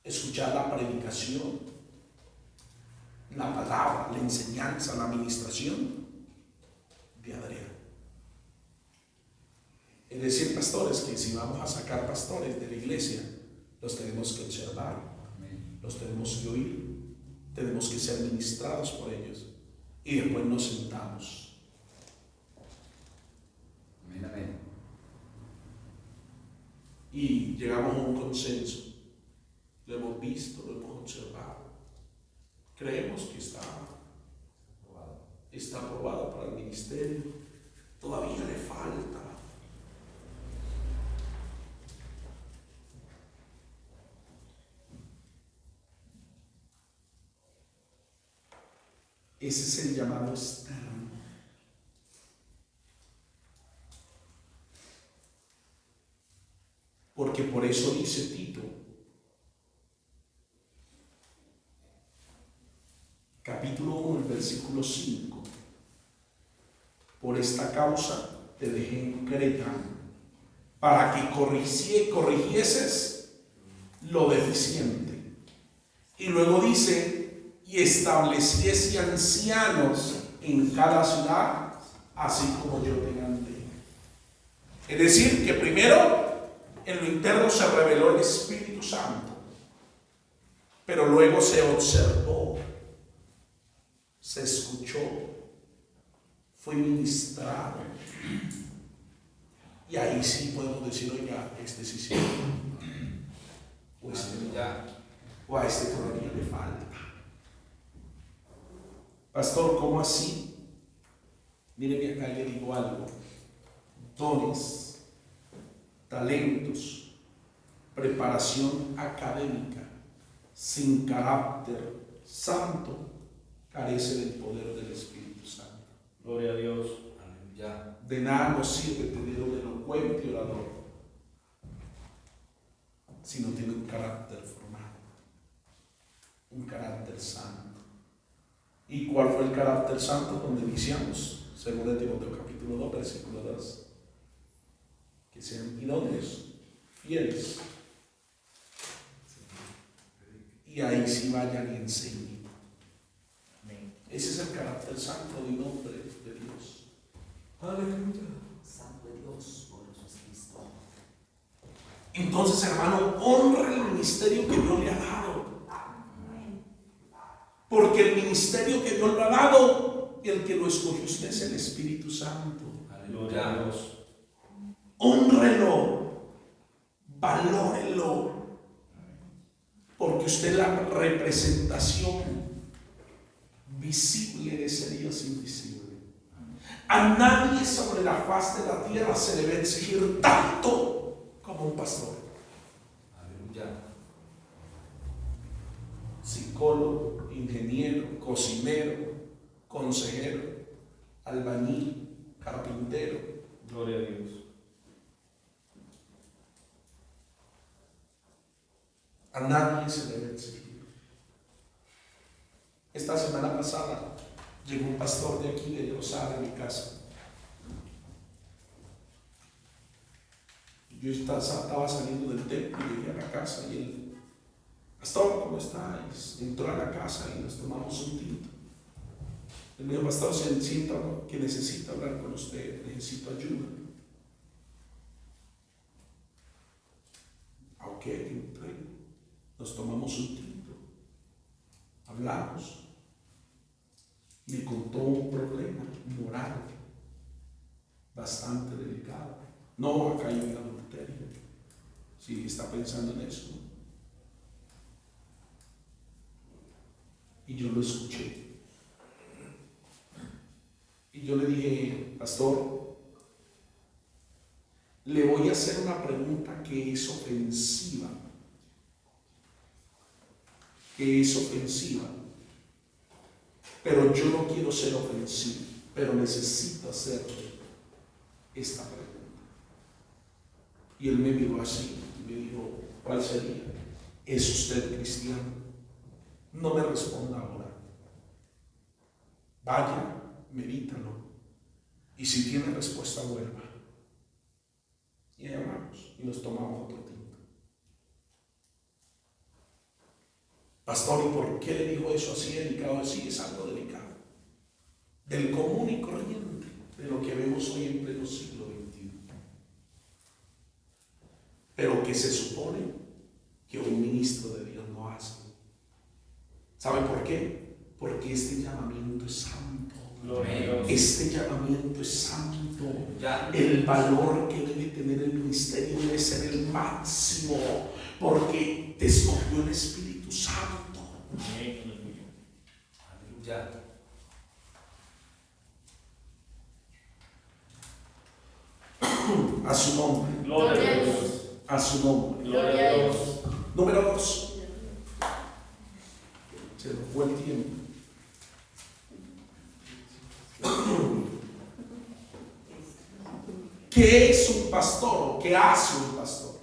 escuchar la predicación, la palabra, la enseñanza, la administración de Adrián. Es decir, pastores, que si vamos a sacar pastores de la iglesia, los tenemos que observar, los tenemos que oír, tenemos que ser ministrados por ellos y después nos sentamos. Amén, amén. Y llegamos a un consenso. Lo hemos visto, lo hemos observado. Creemos que está aprobado para el ministerio. Todavía le falta. Ese es el llamado externo. Porque por eso dice Tito, capítulo 1, el versículo 5, por esta causa te dejé en Creta, para que corrigieses lo deficiente. Y luego dice, y estableciese ancianos en cada ciudad, así como yo te mandé. Es decir, que primero en lo interno se reveló el Espíritu Santo, pero luego se observó, se escuchó, fue ministrado. Y ahí sí podemos decir, oiga, este sí sirve, o este no, o a este todavía le falta. Pastor, ¿cómo así? Míreme acá, le digo algo. Dones, talentos, preparación académica, sin carácter santo, carece del poder del Espíritu Santo. Gloria a Dios. Aleluya. De nada nos sirve tener un elocuente orador si no tiene un carácter formado, un carácter santo. ¿Y cuál fue el carácter santo donde iniciamos? Según de Timoteo capítulo 2, versículo 2. Que sean idóneos, fieles. Y ahí sí vayan y enseñen. Ese es el carácter santo y nombre de Dios. Aleluya. Santo de Dios, por Jesucristo. Entonces, hermano, honra el ministerio que Dios le ha dado. Porque el ministerio que Dios le ha dado, el que lo escogió usted es el Espíritu Santo. Gloria a Dios. Hónrelo, valórelo, porque usted es la representación visible de ese Dios invisible. A nadie sobre la faz de la tierra se debe exigir tanto como un pastor. Aleluya. Psicólogo, ingeniero, cocinero, consejero, albañil, carpintero. Gloria a Dios. A nadie se debe exigir. Esta semana pasada llegó un pastor de aquí de Rosada a mi casa. Yo estaba saliendo del templo y llegué a la casa y él, pastor, ¿cómo estáis? Entró a la casa y nos tomamos un tinto. El mío pastor se sienta que necesita hablar con usted, necesito ayuda. Ok, entré. Nos tomamos un tinto, hablamos, me contó un problema moral bastante delicado. No ha caído en adulterio, si está pensando en eso. Y yo lo escuché. Y yo le dije, pastor, le voy a hacer una pregunta que es ofensiva. Pero yo no quiero ser ofensivo, pero necesito hacerle esta pregunta. Y él me miró así y me dijo, ¿cuál sería? ¿Es usted cristiano? No me responda ahora. Vaya, medítalo. Y si tiene respuesta, vuelva. Y ahí hablamos y nos tomamos otro tinto. Pastor, ¿y por qué le dijo eso así delicado? Sí, es algo delicado. Del común y corriente de lo que vemos hoy en pleno siglo XXI. Pero que se supone que un ministro de Dios no hace. ¿Sabe por qué? Porque este llamamiento es santo. Este llamamiento es santo. El valor que debe tener el ministerio debe ser el máximo, porque te escogió el Espíritu Santo. Aleluya. A su nombre. Gloria a Dios. A su nombre. Gloria a Dios. Número 2. Se nos fue el tiempo. ¿Qué es un pastor o qué hace un pastor?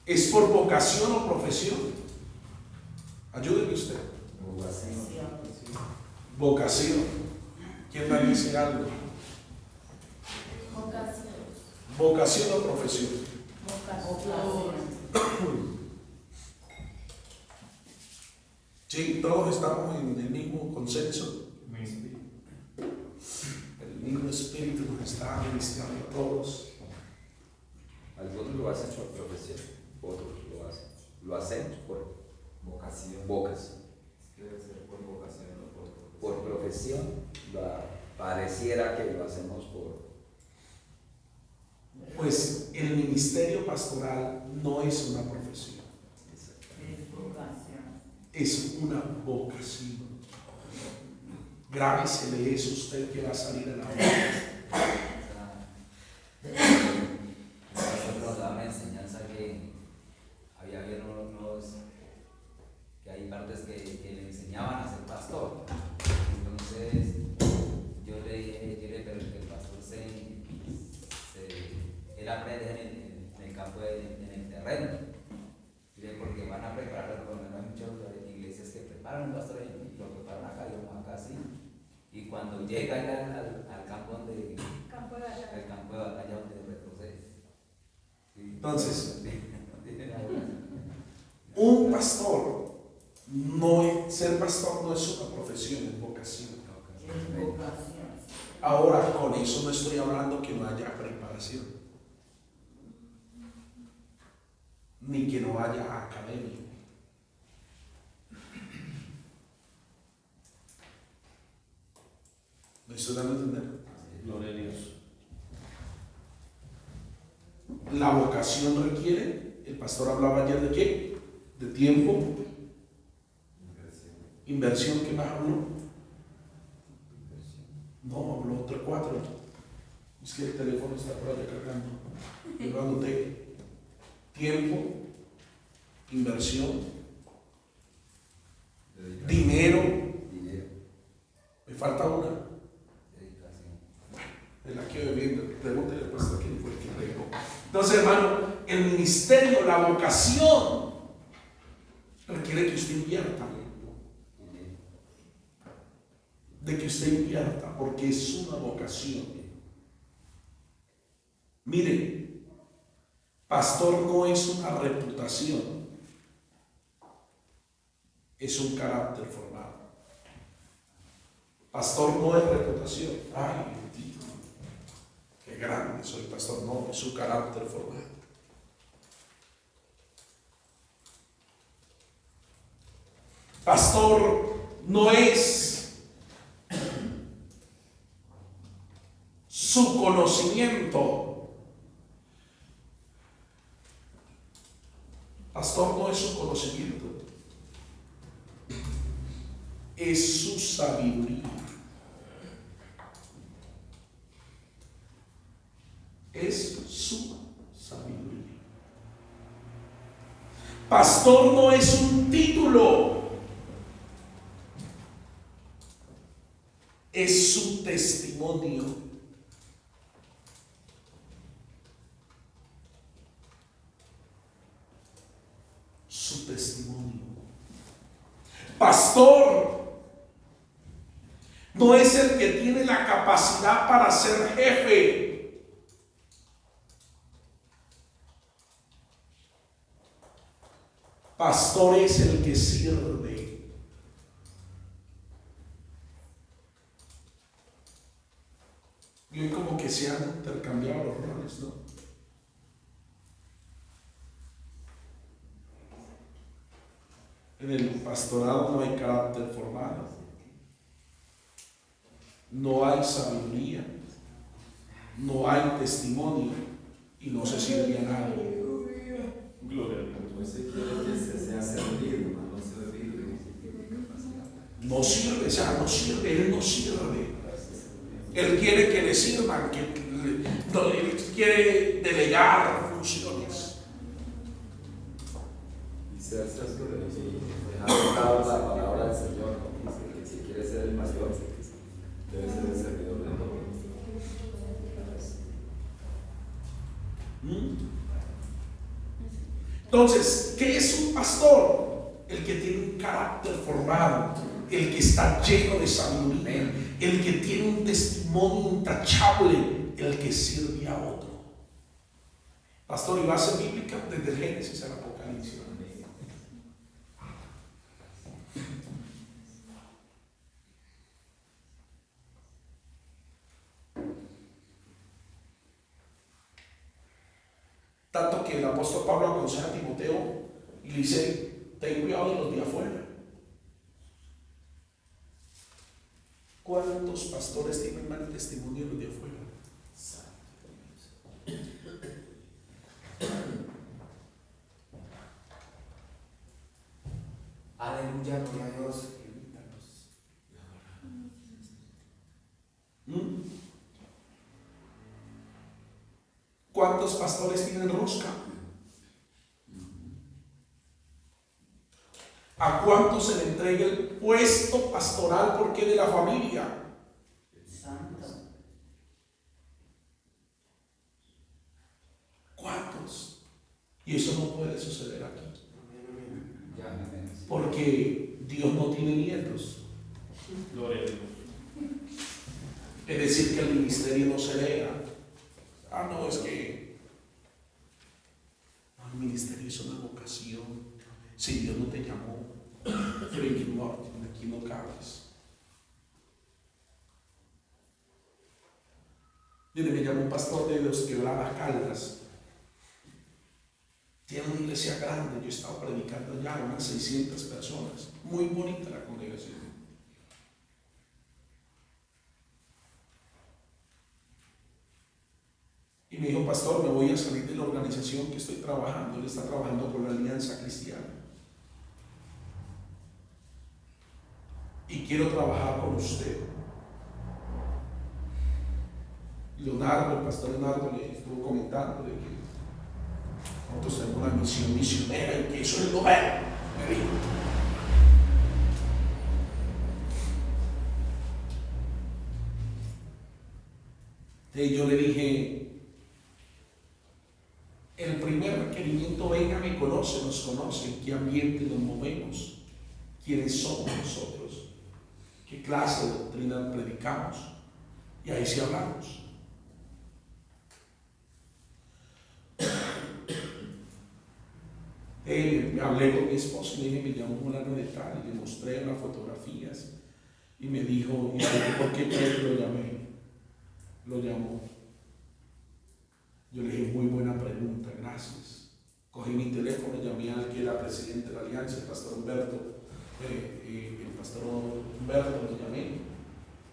¿Es por vocación o profesión? Ayúdeme usted. Vocación. ¿Quién va a decir algo? Vocación. ¿Vocación o profesión? Sí, todos estamos en el mismo consenso. El mismo espíritu nos está ministrando a todos. Algunos lo hacen por profesión, otros lo hacemos por Vocación. vocación. Debe ser por vocación, no por Por profesión, pareciera que lo hacemos por... Pues el ministerio pastoral no es una profesión, es una vocación. Grábesele eso usted que va a salir a la hora. Nosotros nos daba una enseñanza que había unos, que hay partes que le enseñaban a ser pastor. Entonces yo le dije, pero que el pastor él aprende en el campo, en el terreno. Dile, porque van a preparar, porque no hay muchas iglesias que preparan un pastor y lo preparan acá y uno acá así. Y cuando llega al campo donde Campo de batalla. el campo de batalla donde retrocede. Sí. Entonces, No tiene nada que ver. un pastor, ser pastor no es una profesión, es vocación. Ahora, con eso no estoy hablando que no haya preparación, ni que no haya academia. ¿Me estoy dando a entender? Gloria a Dios. La vocación requiere, el pastor hablaba ayer de qué, de tiempo, inversión, ¿qué más habló? No, habló 4. Es que el teléfono está por allá cargando. Yo lo anoté. Tiempo, inversión, dinero. Me falta una. Es la que bebiendo. Pregúntele al pastor quién fue el que pregó. Entonces, hermano, el ministerio, la vocación, requiere que usted invierta. De que usted invierta, porque es una vocación. Mire, pastor no es una reputación, es un carácter formado. Pastor no es reputación. Ay, bendito, qué grande soy pastor. No, es un carácter formado. Pastor no es su conocimiento. Pastor no es su conocimiento, es su sabiduría. Es su sabiduría. Pastor no es un título, es su testimonio. Su testimonio. Pastor no es el que tiene la capacidad para ser jefe. Pastor es el que sirve. Y hoy como que se han intercambiado los roles, ¿no? En el pastorado no hay carácter formado, no hay sabiduría, no hay testimonio y no se sirve a nadie. Gloria a Dios. Pues se quiere que se sea servido, no servir. No sirve, o sea, no sirve, él no sirve. Él quiere que le sirvan, él quiere delegar funciones. Y ser servidor, dejar claro la palabra del Señor, ¿no? Dice que si quiere ser el pastor, debe ser el servidor de todo. Entonces, ¿qué es un pastor? El que tiene un carácter formado, el que está lleno de sabiduría, el que tiene un testimonio intachable, el que sirve a otro. Pastor, y base bíblica desde el Génesis al Apocalipsis. Tanto que el apóstol Pablo aconseja a Timoteo y le dice: ten cuidado de los de afuera. ¿Cuántos pastores tienen mal testimonio de los de afuera? Aleluya, gloria a Dios. ¿Cuántos pastores tienen rosca? ¿A cuántos se le entrega el puesto pastoral porque de la familia? Santo. ¿Cuántos? Y eso no puede suceder aquí. Ya, amén. Porque Dios no tiene nietos. Gloria a Dios. Es decir, que el ministerio no se hereda. Ah, no, es que el ministerio es una vocación. Si Dios no te llamó, Frankie Martin, aquí no cabes. Mire, me llamó un pastor de Los Quebradas Caldas. Tiene una iglesia grande. Yo estaba predicando ya a unas 600 personas. Muy bonita la congregación. Y me dijo: pastor, me voy a salir de la organización que estoy trabajando. Él está trabajando con la Alianza Cristiana. Y quiero trabajar con usted. Leonardo, el pastor Leonardo, le estuvo comentando de que nosotros tenemos una misión misionera y que eso es lo bueno, me dijo. Y yo le dije: el primer requerimiento, venga, me conoce, nos conoce, en qué ambiente nos movemos, quiénes somos nosotros, qué clase de doctrina predicamos, y ahí sí hablamos. Hablé con mi esposo y le dije: me llamó fulano de tal, y le mostré unas fotografías y me dijo: ¿y por qué Pedro lo llamé? Lo llamó. Yo le dije: muy buena pregunta, gracias. Cogí mi teléfono, llamé al que era presidente de la Alianza, el pastor Humberto. Lo llamé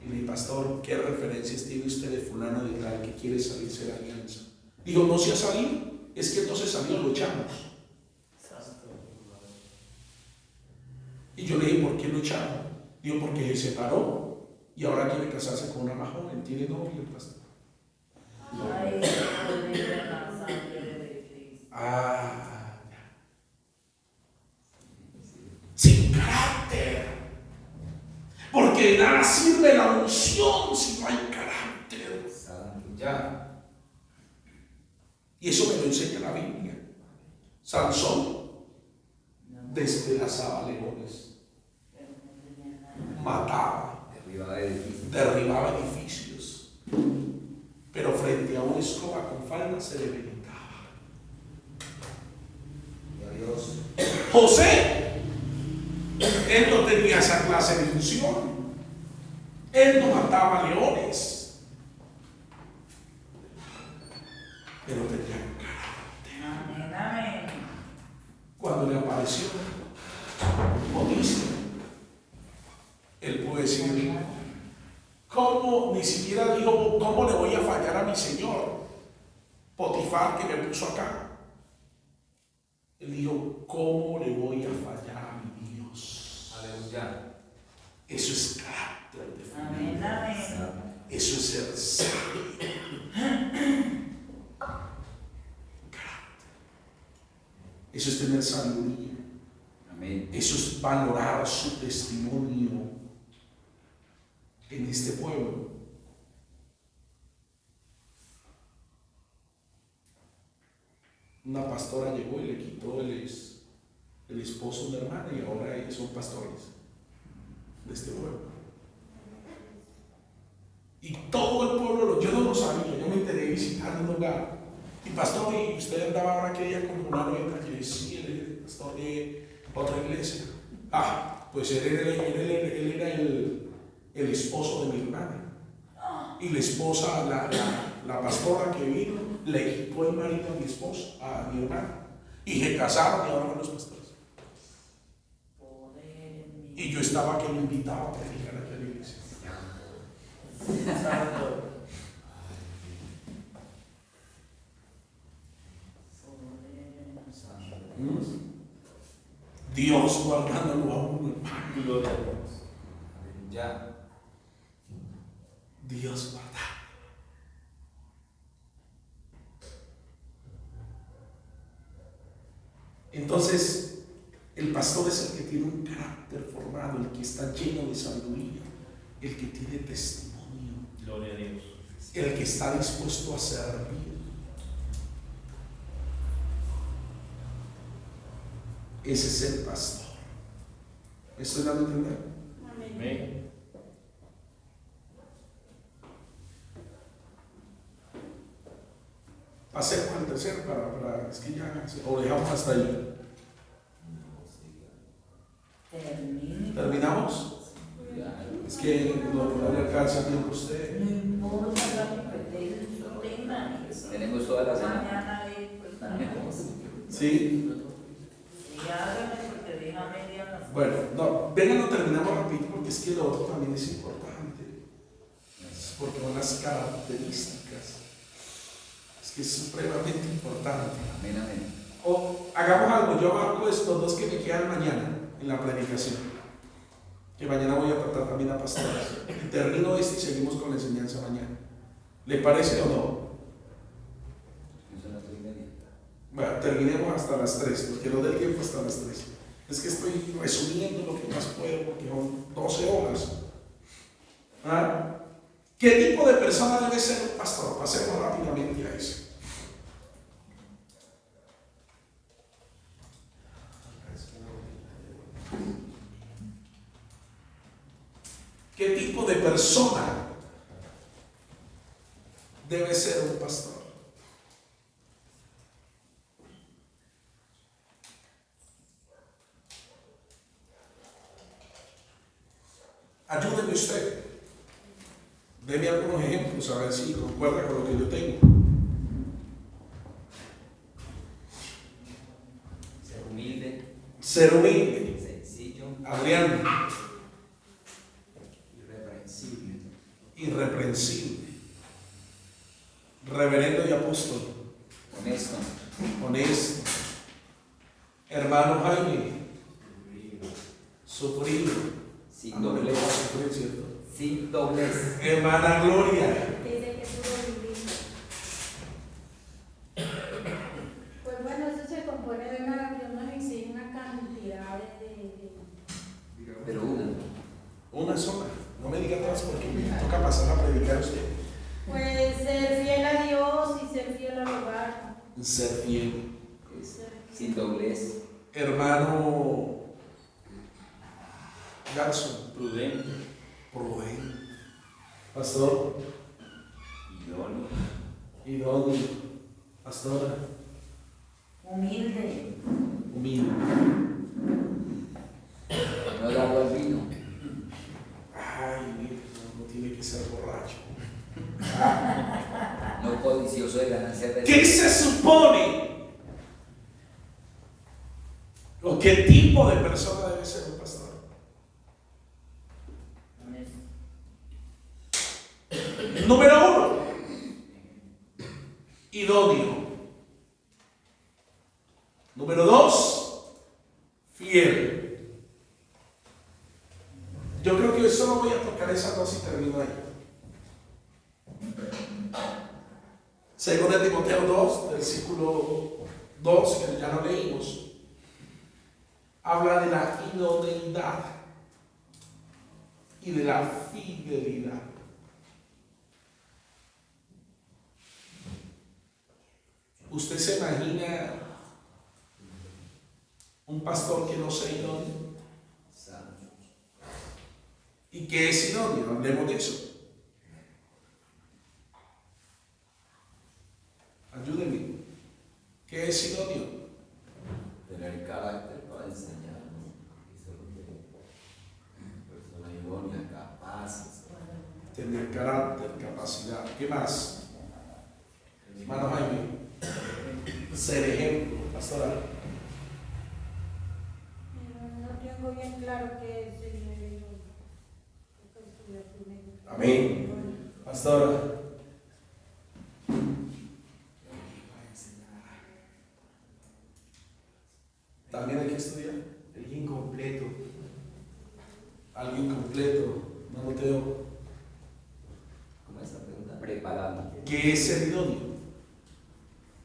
y le dije: pastor, ¿qué referencias tiene usted de fulano de tal que quiere salirse de la Alianza? Dijo: no se ha salido, es que no se salió, lo echamos. Y yo le dije: ¿por qué lo echaron? Dijo: porque se separó y ahora quiere casarse con una más joven, tiene novio el pastor. Ay, poder la sangre de Cristo. Sin carácter. Porque de nada sirve la unción si no hay carácter. Ya. Y eso me lo enseña la Biblia. Sansón despedazaba leones, mataba, derribaba edificios, pero frente a una escoba con falda se debilitaba. Dios. José, él no tenía esa clase de unción, él no mataba leones, pero tenía carácter. Amén, amén. Cuando le apareció Potifar, él puede decir: ¿cómo? Ni siquiera dijo: ¿cómo le voy a fallar a mi señor Potifar que me puso acá? Él dijo: ¿cómo le voy a fallar a mi Dios? Aleluya. Eso es carácter de fe. Amén, amén. Eso es ser sabio. Eso es tener sabiduría. Amén. Eso es valorar su testimonio en este pueblo. Una pastora llegó y le quitó el esposo de una hermana y ahora ellos son pastores de este pueblo. Y todo el pueblo, yo no lo sabía, yo me enteré visitando un hogar. Y pastor, ¿y usted andaba ahora que ella con una nueva? Que sí, él es el pastor de otra iglesia. Pues él era el esposo de mi hermana. Y la esposa, la pastora que vino, le quitó el marido a mi esposa, a mi hermana. Y se casaron y ahora van los pastores. Y yo estaba que lo invitaba a predicar aquí a la iglesia. Dios guardándolo a uno, hermano. Gloria a Dios. Ya. Dios guarda. Entonces, el pastor es el que tiene un carácter formado, el que está lleno de sabiduría, el que tiene testimonio, Gloria a Dios. el que está dispuesto a servir. Ese es el pastor. ¿Me estoy dando a entender? Amén. Pasemos al tercero para es que ya o dejamos hasta ahí. ¿Terminamos? Es que no le alcanza tiempo a usted. No importa la competencia, eso tenga. Tenemos toda la semana. Mañana pues, Sí. y hágame porque deja media la. Bueno, no, venga, no terminamos rapidito porque es que lo otro también es importante. Porque son las características. Es que es supremamente importante. Amén, amén. O hagamos algo, yo marco estos dos que me quedan mañana en la predicación. Que mañana voy a tratar también a pastores. Y termino este y seguimos con la enseñanza mañana. ¿Le parece o no? Son las 3:30. Bueno, terminemos hasta las 3, porque no del tiempo hasta las 3. Es que estoy resumiendo lo que más puedo, porque son 12 horas. ¿Ah? ¿Qué tipo de persona debe ser un pastor? Pasemos rápidamente a eso. ¿Qué tipo de persona debe ser un pastor? Ayúdeme usted. Deme algunos ejemplos a ver si concuerda con lo que yo tengo. Ser humilde. Ser humilde. Sencillo. Adrián. Irreprensible. Irreprensible. Reverendo y apóstol. Honesto. Honesto. Hermano Jaime. Sufrido. Sin doblez. ¿Cierto? Sin doblez. Hermana Gloria. Dice que tuvo vivir. Pues bueno, eso se compone de una, yo no hice una cantidad de Pero una. Una sola. No me diga todas porque me toca pasar a predicar a usted. pues ser fiel a Dios y ser fiel al hogar. Ser fiel. Sin doblez. Hermano Garson. Prudente. Prudente. Pastor. Idóneo. Pastora. Humilde. Humilde. No dado al vino. Ay, mira, no tiene que ser borracho. No codicioso de ganancias de ¿Qué se supone? ¿O qué tipo de persona debe ser un pastor? Número 1, idóneo. Número 2, fiel. Yo creo que hoy solo voy a tocar esas dos y termino ahí. Según Timoteo 2, versículo 2, que ya lo leímos, habla de la idoneidad y de la fidelidad. ¿Usted se imagina un pastor que no sea idóneo? ¿Y qué es idóneo? Hablemos de eso. Ayúdenme. haces. Tener carácter, capacidad. ¿Qué más? Hermano Jaime. Ser ejemplo, pastora. No tengo bien claro qué es el derecho. Amén. Pastora. También hay que estudiar. Alguien completo. Alguien completo. No lo tengo. ¿Cómo es la pregunta? Preparado. ¿Qué es ser idóneo?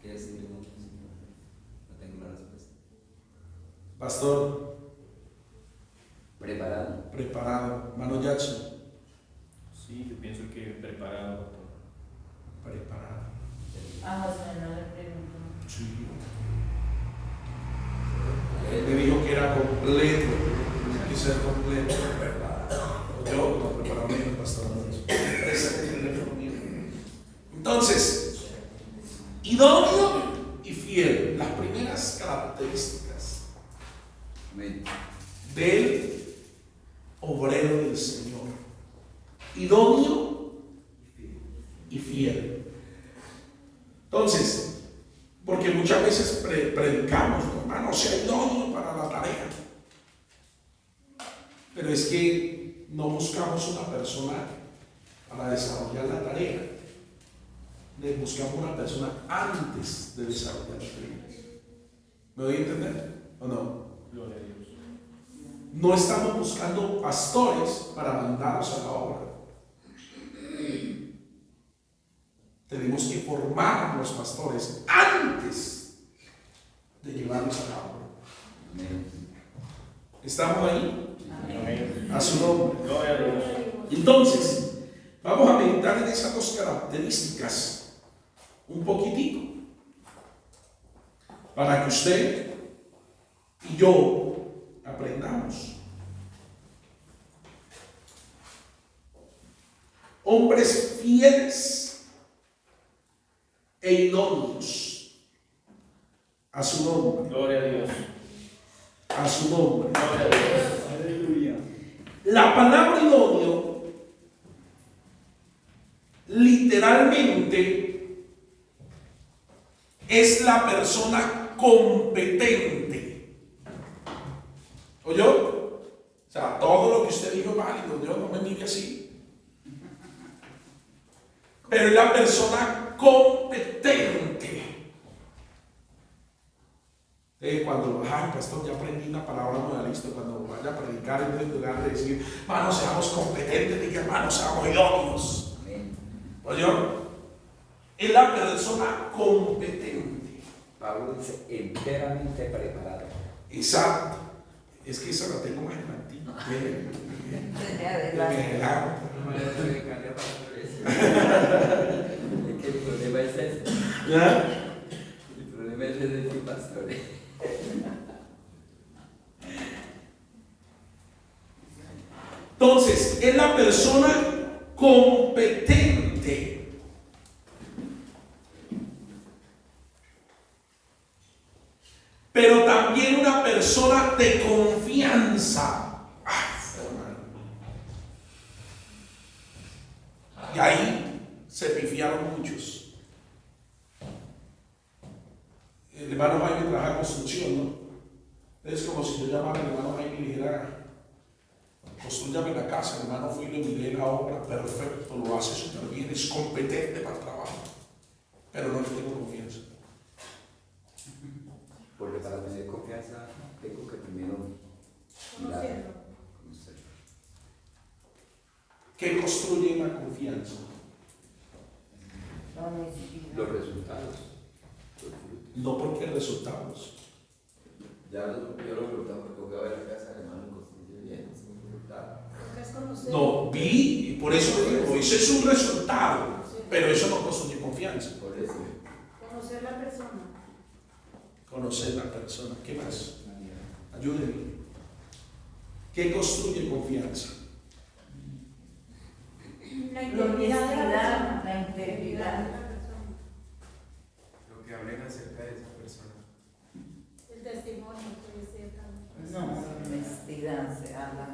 ¿Qué es el idóneo? No tengo la respuesta. Pastor. Preparado. Preparado. Mano Jackson. Sí, yo pienso que preparado, pastor. Preparado. A José no le pregunto. Sí. Él me dijo que era completo. Hay que ser completo. Yo no preparado bien, pastor. Entonces, idóneo y fiel. Las primeras características Amén. del obrero del Señor. Idóneo y fiel. Entonces, porque muchas veces predicamos, hermano, sea idóneo para la tarea. Pero es que no buscamos una persona para desarrollar la tarea. Buscamos una persona antes de desarrollar la tarea. ¿Me doy a entender o no? Gloria a Dios. No estamos buscando pastores para mandarlos a la obra. Tenemos que formar a los pastores antes de llevarlos a la obra. Amén. ¿Estamos ahí? Amén. A su nombre. Gloria a Dios. Entonces, vamos a meditar en esas dos características un poquitico para que usted y yo aprendamos. Hombres fieles e idóneos a su nombre. Gloria a Dios. A su nombre. Gloria a Dios. Aleluya. La palabra idóneo literalmente es la persona competente. ¿Oyó? O sea, todo lo que usted dijo es válido. Dios no me mire así. Pero es la persona competente. Cuando, ay, pastor, ya aprendí una palabra nueva, listo. Cuando vaya a predicar, en lugar de decir, hermanos, seamos competentes, diga, hermanos, seamos idóneos. Amén. ¿Oyó? Es la persona competente. Pablo dice enteramente preparado. Exacto. Es que eso lo tengo más en latín. Es que el problema es ese. ¿Ya? El problema es ese, sí, pastor. Entonces, es la persona competente. Pero también una persona de confianza. Ay, hermano. Y ahí se pifiaron muchos. El hermano Jaime trabaja construcción, ¿no? Es como si yo llamara al hermano Jaime y le dijera, construyame la casa. El hermano fui y le miré la obra, perfecto, lo hace súper bien, es competente para el trabajo. Pero no le tengo confianza. Porque para tener confianza tengo que primero mirar, conocerlo. ¿Qué construye la confianza? Los resultados, los frutos. No porque resultados. Ya yo lo preguntaba porque voy a ver la casa del hermano y construye bien, es un resultado. Es conocer. No, vi, y por eso le digo, eso es un resultado, pero eso no construye confianza. Por eso. Conocer la persona. Conocer la persona. ¿Qué más? Ayúdenme. ¿Qué construye confianza? La La integridad de la honestidad, persona. la integridad. de la persona. Lo que hablen acerca de esa persona. El testimonio puede ser también. No, honestidad se habla.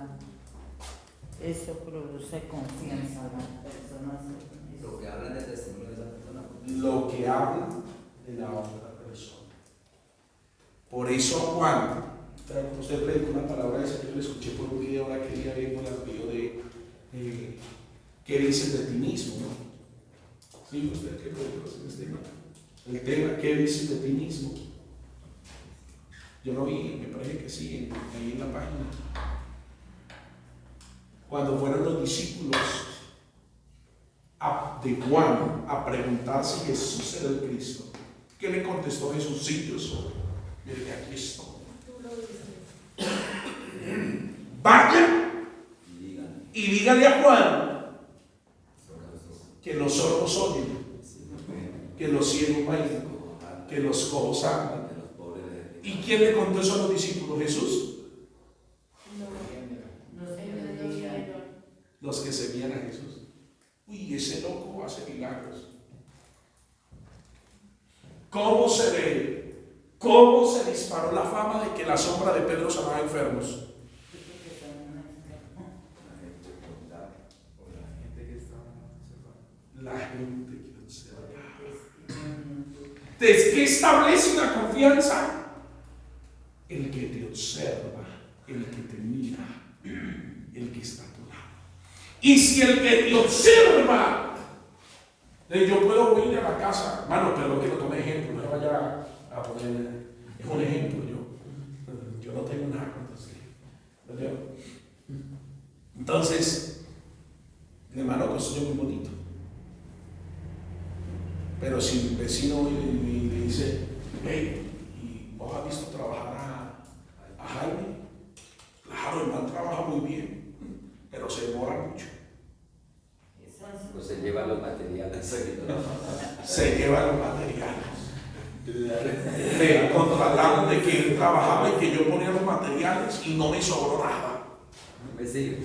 Eso produce confianza en las personas. Lo que hablan del testimonio de esa persona. Lo que habla de la otra persona. Por eso Juan, usted predicó una palabra de esa que yo le escuché por un video ahora que día viendo el video de ¿qué dices de ti mismo? ¿No? Sí, usted que predicó este tema. El tema, ¿qué dices de ti mismo? Yo lo vi, me parece que sí, ahí en la página. Cuando fueron los discípulos de Juan a preguntar si Jesús era el Cristo, ¿qué le contestó Jesús? Sí, yo soy. Mire, aquí estoy. Vayan y díganle a Juan que los sordos oyen, que los ciegos bailan, que los cojos andan. ¿Y quién le contó eso a los discípulos? ¿Jesús? Los que seguían a Jesús. Uy, ese loco hace milagros. ¿Cómo se ve? ¿Cómo se disparó la fama de que la sombra de Pedro sanaba enfermos? La gente que observa. ¿Qué establece una confianza? El que te observa, el que te mira, el que está a tu lado. Y si el que te observa, yo puedo ir a la casa, hermano, pero no quiero tomar ejemplo, no me vaya a poner, es un ejemplo, yo no tengo nada contra usted. Entonces, mi hermano construyó muy bonito. Pero si el vecino le dice, hey, ¿y vos has visto trabajar a Jaime? Claro, el man trabaja muy bien, pero se demora mucho. Pues se llevan los materiales. Se llevan los materiales. Le contratamos de que él trabajaba y que yo ponía los materiales y no me sobró nada. ¿Me sigue?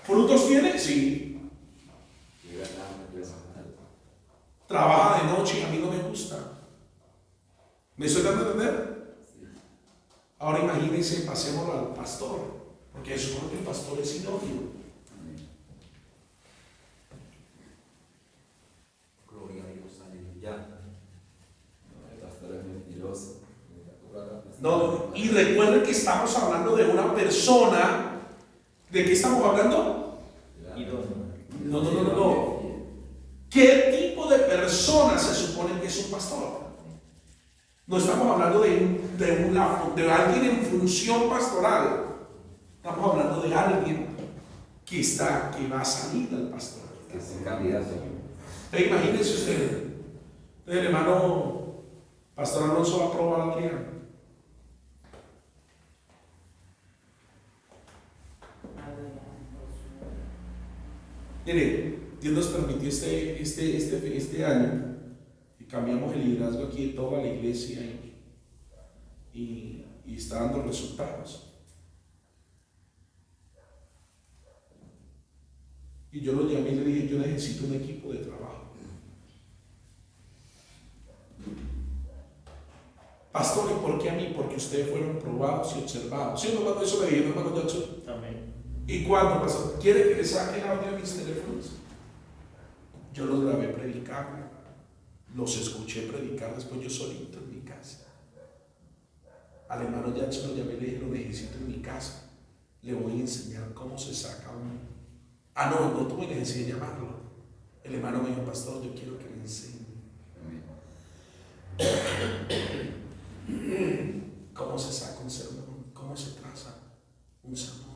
¿Frutos tiene? Sí. Trabaja de noche y a mí no me gusta. ¿Me estoy dando a entender? Ahora imagínense, pasémoslo al pastor, porque supone que el pastor es sinónimo. Gloria a Dios, aleluya. El pastor es mentiroso. No, y recuerden que estamos hablando de una persona. ¿De qué estamos hablando? No. ¿Qué tipo de persona se supone que es un pastor? No estamos hablando de alguien en función pastoral. Estamos hablando de alguien que va a salir del pastor. Que es un candidato. Imagínense usted, el hermano Pastor Alonso va a probar a Adrián. Mire, Dios nos permitió este año y cambiamos el liderazgo aquí de toda la iglesia y está dando resultados. Y yo lo llamé y le dije, yo necesito un equipo de trabajo. Pastor, ¿y por qué a mí? Porque ustedes fueron probados y observados. ¿Sí o no? Eso le dije, no, hermano Jackson. Amén. ¿Y cuándo, pastor? ¿Quiere que le saque el audio de mis teléfonos? Yo los grabé predicando, los escuché predicar después yo solito en mi casa. Al hermano Jackson lo llamé y le dije, lo necesito en mi casa. Le voy a enseñar cómo se saca uno. No tuve necesidad de llamarlo. El hermano me dijo, pastor, yo quiero que me enseñe. ¿Cómo se saca un sermón? ¿Cómo se traza un sermón?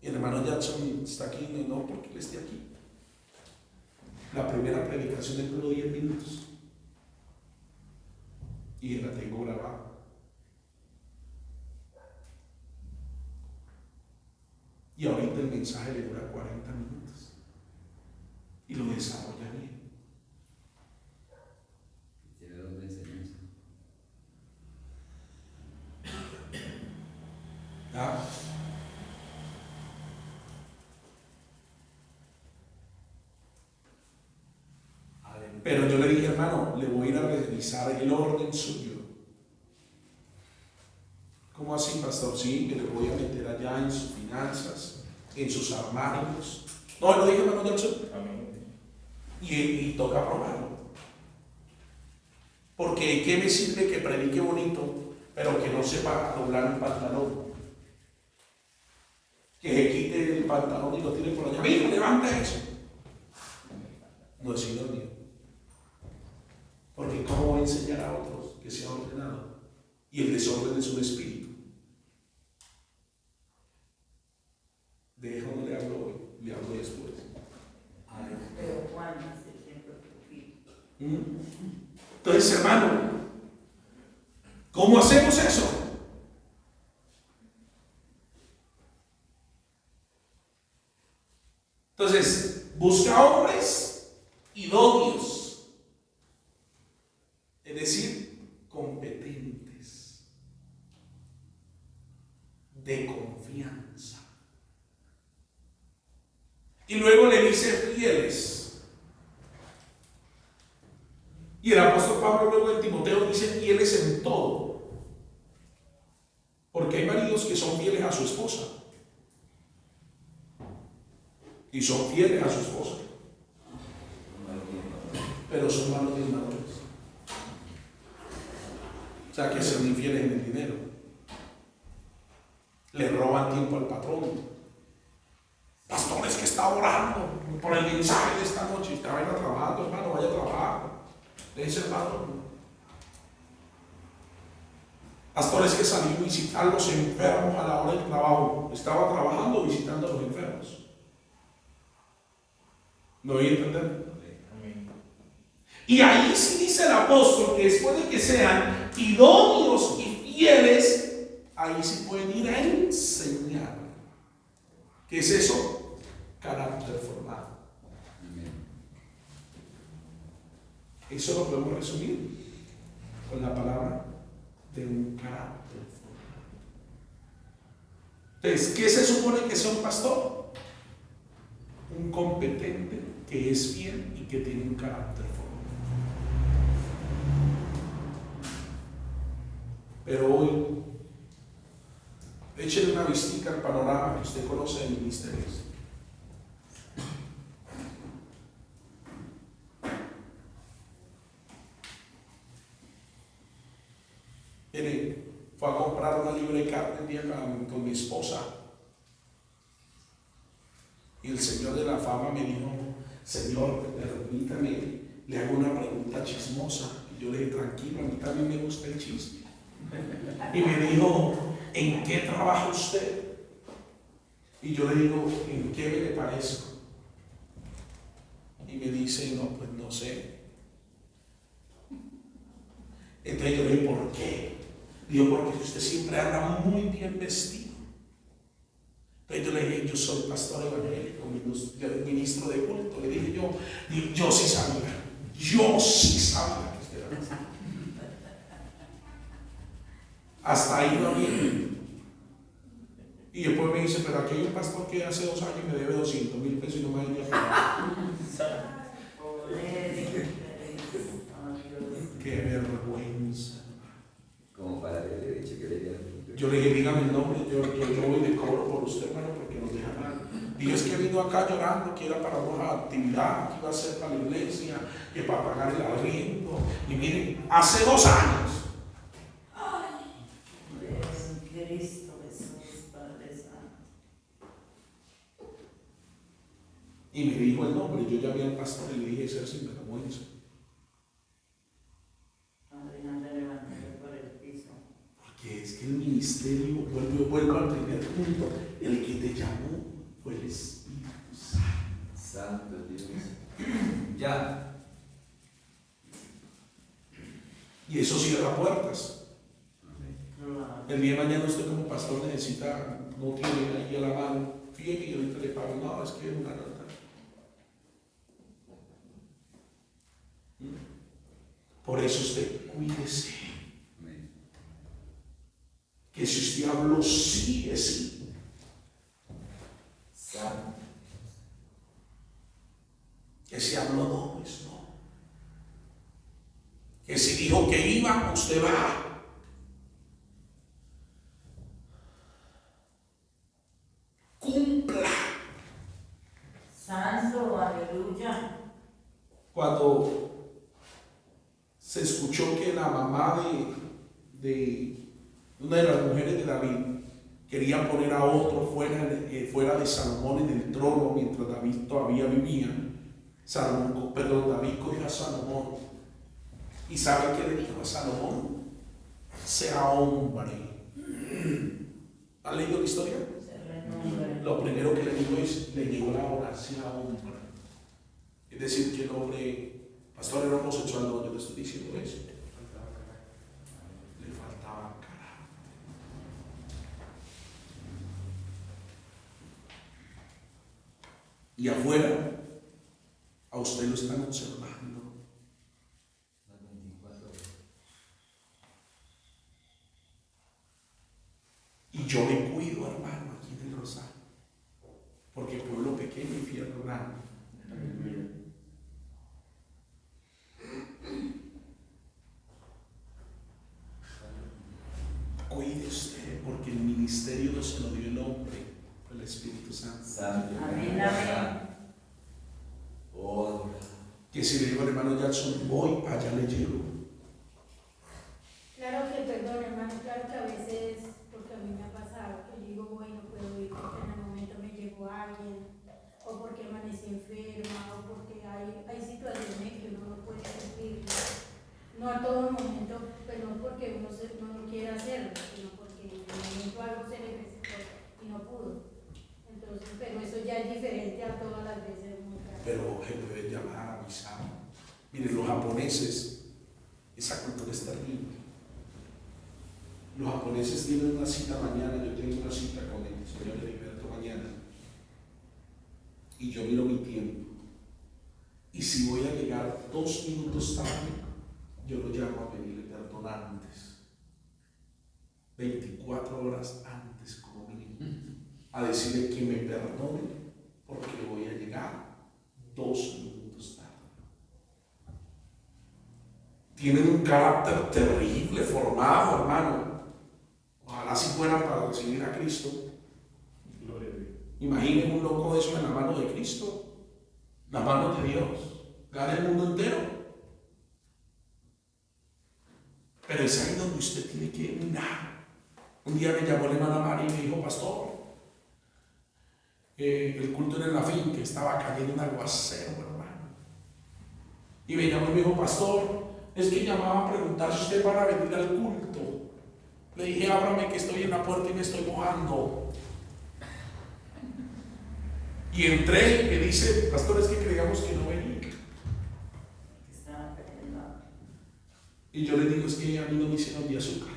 Y el hermano Jackson está aquí, no porque él esté aquí. La primera predicación le duró 10 minutos. Y la tengo grabada. Y ahorita el mensaje le dura 40 minutos. Y lo desarrolla bien. Tiene doble enseñanza. Pero yo le dije, hermano, le voy a ir a revisar el orden suyo. ¿Cómo así, pastor? Sí, que le voy a meter allá allá en sus finanzas, en sus armarios. No, lo dije, hermano Nelson. Amén. Y toca probarlo. Porque ¿qué me sirve que predique bonito, pero que no sepa doblar un pantalón? Que se quite el pantalón y lo tire por allá. Mira, levanta eso. No es idóneo. Porque ¿cómo voy a enseñar a otros que sea ordenado? Y el desorden es un espíritu. De eso no le hablo hoy, le hablo después. Pero Juan hace siempre poquito. Entonces, hermano, ¿cómo hacemos eso? Entonces, busca hombres idóneos, es decir, competentes, de confianza. Y luego le dice fieles. Y el apóstol Pablo luego en Timoteo dice fieles en todo. Porque hay maridos que son fieles a su esposa. Y son fieles a su esposa. Pero son malos diezmadores. O sea que son infieles en el dinero. Le roban tiempo al patrón. Pastores que está orando por el mensaje de esta noche. Está vaya trabajando, hermano, vaya a trabajar. Le dice hermano. Pastores que salían a visitar a los enfermos a la hora del trabajo. Estaba trabajando visitando a los enfermos. ¿Me voy a entender? Y ahí sí dice el apóstol que después de que sean idóneos y fieles, ahí sí pueden ir a enseñar. ¿Qué es eso? Carácter formado. Eso lo podemos resumir con la palabra de un carácter formado. Entonces, ¿qué se supone que sea un pastor? Un competente que es fiel y que tiene un carácter formado. Pero hoy, échale una vistica al panorama que usted conoce de ministerios. Mire, fue a comprar una libra de carne un día con mi esposa. Y el señor de la fama me dijo, Señor, permítame, le hago una pregunta chismosa. Y yo le dije, tranquilo, a mí también me gusta el chisme. Y me dijo, ¿en qué trabaja usted? Y yo le digo, ¿en qué le parezco? Y me dice, no, pues no sé. Entonces yo le dije, ¿por qué? Digo, porque usted siempre anda muy bien vestido. Entonces yo le dije, yo soy pastor evangélico, ministro de culto. Le dije yo sí sabía que usted era pastor. Hasta ahí va bien. Y después me dice, pero aquí hay un pastor que hace 2 años me debe 200,000 pesos y no me ha venido a pagar. Qué vergüenza. Como para el derecho que le dieron. Yo le dije, dígame el nombre, yo voy de cobro por usted, hermano, porque nos deja mal. Y es que vino acá llorando que era para una actividad, que iba a ser para la iglesia, que para pagar el arriendo. Y miren, hace 2 años. Cristo Jesús, Padre Santo. Y me dijo el nombre, yo llamé al pastor y le dije, ser sinvergüenza. Porque es que el ministerio, vuelvo al primer punto, el que te llamó fue el Espíritu Santo. Santo Dios. Ya. Y eso cierra puertas. El día de mañana usted como pastor necesita, no tiene ahí a la mano, fíjate y ahorita le pago, no, es que es una nota. Por eso usted cuídese. Que si usted habló sí es sí. Santo. Que si habló no es no. Que si dijo que iba, usted va. Aleluya. Cuando se escuchó que la mamá de una de las mujeres de David quería poner a otro fuera de Salomón en el trono mientras David todavía vivía, David cogió a Salomón. ¿Y sabe qué le dijo a Salomón? Sea hombre. ¿Han leído la historia? Lo primero que le dijo es, le llegó la hora, sea hombre. Es decir, que el hombre, pastor, era homosexual, no, yo le estoy diciendo eso. Le faltaba carácter. Y afuera, a usted lo están observando. Las 24 horas. Y yo me cuido, hermano, aquí en el Rosario. Porque pueblo pequeño y infierno grande. Cuide usted, porque el ministerio no se lo dio el hombre, fue el Espíritu Santo. Amén, amén. Oh, Que si le digo al hermano Jackson, voy, allá le llego. Claro que, perdón, hermano, claro que a veces, porque a mí me ha pasado, que yo digo, voy, no puedo ir porque en el momento me llegó alguien, o porque amanecí enferma, o porque hay situaciones que uno no puede cumplir. No a todo momento, pero no porque uno no quiera hacerlo, sino porque en el momento algo se le presentó y no pudo. Entonces, pero eso ya es diferente a todas las veces. Muy claro. Pero se puede llamar a avisar. Miren, los japoneses, esa cultura es terrible. Los japoneses tienen una cita mañana, yo tengo una cita con el señor Heriberto mañana. Y yo miro mi tiempo. Y si voy a llegar 2 minutos tarde, yo lo llamo a pedirle perdón antes. 24 horas antes como mínimo. A decirle que me perdone porque voy a llegar 2 minutos tarde. Tienen un carácter terrible formado, hermano. Ojalá si fueran para recibir a Cristo. Gloria a Dios. Imaginen un loco de eso en la mano de Cristo, la mano de Dios. Gana el mundo entero. Pero es ahí donde usted tiene que mirar. Un día me llamó la hermana Mari y me dijo, pastor, el culto era en la finca, que estaba cayendo un aguacero, hermano. Y me llamó y me dijo, pastor, es que llamaba a preguntar si usted para venir al culto. Le dije, ábrame que estoy en la puerta y me estoy mojando. Y entré y me dice, pastor, es que creíamos que no venía. Y yo le digo, es que a mí no me hicieron de azúcar.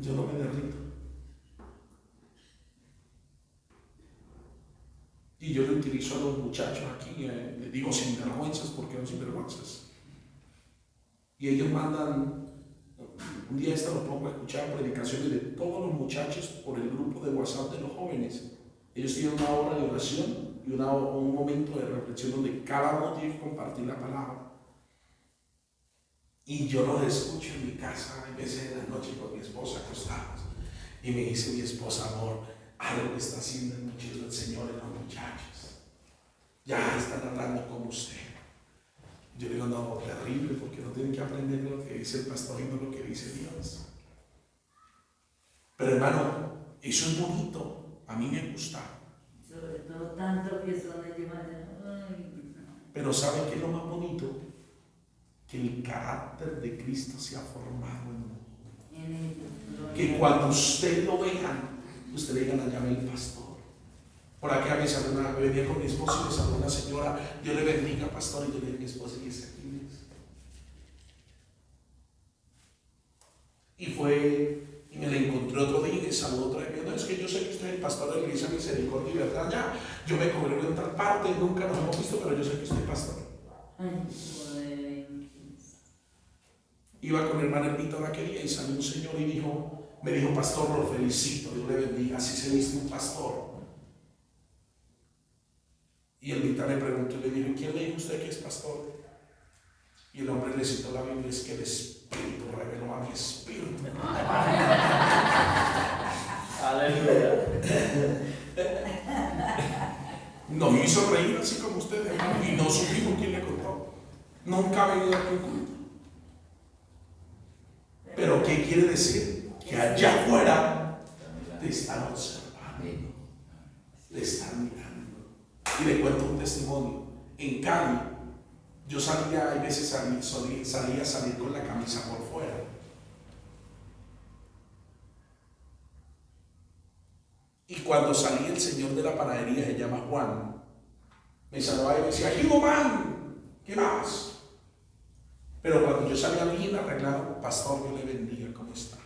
Yo no me derrito. Y yo le utilizo a los muchachos aquí, les digo sinvergüenzas porque son sinvergüenzas. Y ellos mandan, un día lo pongo a escuchar predicaciones de todos los muchachos por el grupo de WhatsApp de los jóvenes. Ellos tienen una hora de oración y un momento de reflexión donde cada uno tiene que compartir la palabra. Y yo los escucho en mi casa, a veces en la noche con mi esposa acostados. Y me dice mi esposa, amor, algo que está haciendo el Señor en los muchachos. Ya están hablando como usted. Yo digo, no, terrible, porque no tienen que aprender lo que dice el pastor y no lo que dice Dios. Pero hermano, eso es bonito, a mí me gusta. Sobre todo tanto que son ellos. Pero ¿sabe qué es lo más bonito? Que el carácter de Cristo se ha formado en uno. Que cuando usted lo vea, usted le diga, la llame el pastor. Por aquí a mí venía con mi esposo y me saludó una señora, Dios le bendiga, pastor, y yo le dije a mi esposa, y ese aquí es. Y fue, y me la encontré otro día y me saludó otra vez, no, es que yo sé que usted es el pastor de la Iglesia Misericordia y Verdad, ya, yo me congrego en tal parte, nunca nos hemos visto, pero yo sé que usted es pastor. Iba con el hermano Víctor aquel día y salió un señor y me dijo, pastor, lo felicito, Dios le bendiga, así se viste un pastor. Y el Víctor me preguntó y le dijo, ¿quién le dijo usted que es pastor? Y el hombre le citó la Biblia, es que el Espíritu reveló a mi espíritu. Aleluya. Nos hizo reír así como ustedes, hermano, y no supimos quién le contó. Nunca ha venido aquí un culto. Pero ¿qué quiere decir? Que allá afuera te están observando, te están mirando. Y le cuento un testimonio. En Cali, yo salía, hay veces salía a salir con la camisa por fuera. Y cuando salí, el señor de la panadería, se llama Juan, me saludaba y me decía, ¡Hijo man! ¿Qué más? Pero cuando yo salía bien arreglado, pastor, Dios le bendiga, ¿cómo está?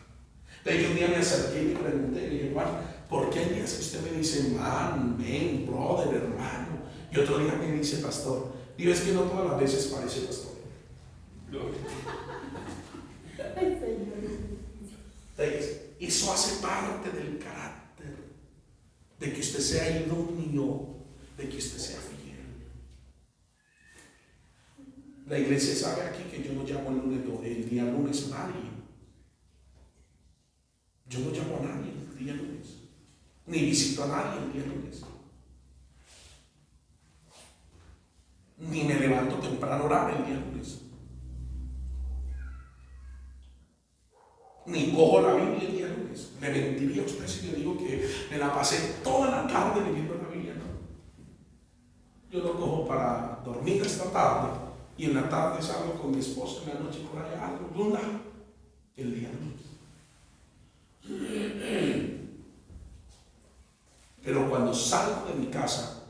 Entonces yo un día me acerqué y le pregunté, le dije, Juan, ¿por qué hay días que usted me dice, man, brother, hermano? Y otro día me dice, pastor. Digo, es que no todas las veces parece pastor. Entonces, eso hace parte del carácter, de que usted sea idóneo, de que usted sea fiel. La iglesia sabe aquí que yo no llamo el día lunes a nadie. Yo no llamo a nadie el día lunes, ni visito a nadie el día lunes, ni me levanto temprano a orar el día lunes, ni cojo la Biblia el día lunes. Le mentiría a usted si le digo que me la pasé toda la tarde leyendo la Biblia. No, yo lo cojo para dormir esta tarde y en la tarde salgo con mi esposa, en la noche por allá, algo, el día lunes. Pero cuando salgo de mi casa,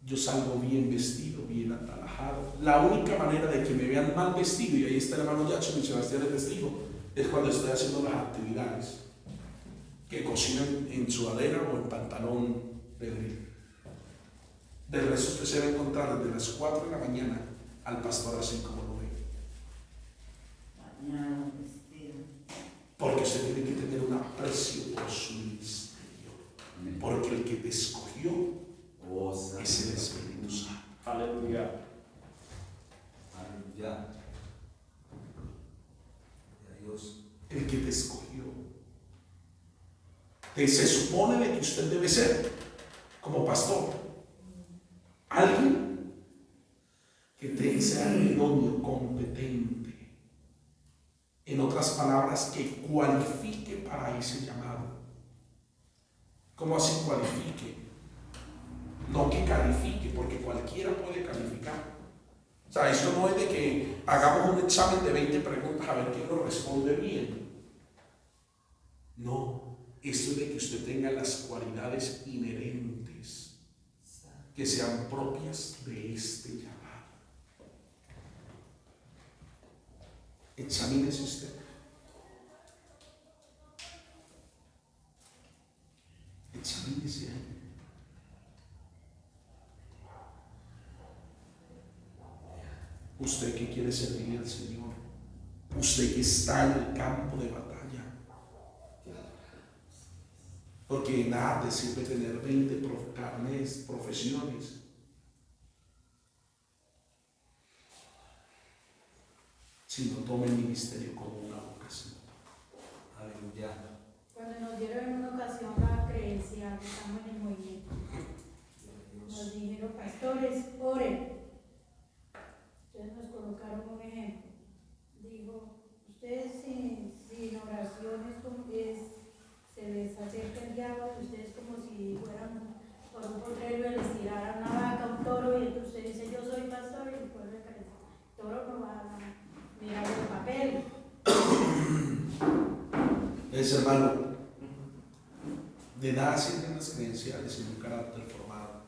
yo salgo bien vestido, bien atalajado. La única manera de que me vean mal vestido, y ahí está el hermano Jackson y Sebastián el testigo, es cuando estoy haciendo las actividades, que cocinan en sudadera o en pantalón de grill. Del resto usted se va a encontrar desde las 4 de la mañana al pastor así como lo ve. Bañado, vestido. Porque usted tiene que tener un aprecio por su ministerio. Porque el que te escogió es el Espíritu Santo. Aleluya. Aleluya. Dios. El que te escogió. Se supone de que usted debe ser, como pastor, alguien que sea idóneo, competente. En otras palabras, que cualifique para ese llamado. ¿Cómo así cualifique? No que califique, porque cualquiera puede calificar. O sea, esto no es de que hagamos un examen de 20 preguntas a ver quién lo responde bien. No, esto es de que usted tenga las cualidades inherentes que sean propias de este llamado. Examínese usted. Examínese. Usted que quiere servir al Señor, usted que está en el campo de batalla, porque nada te sirve tener 20 profesiones si no toma el ministerio como una vocación. Aleluya. Cuando nos dieron en una ocasión la creencia que estamos en el movimiento, nos dijeron, pastores, oren. Ustedes nos colocaron un ejemplo. Digo, ustedes sin oraciones se les acerca el diablo, ustedes como si fueran por un potrero y les tiraran una vaca, un toro, y entonces usted dice, yo soy pastor, y el pueblo cree, el toro no va a mirar el papel. Hermano, de nada sirven las credenciales sin un carácter formado,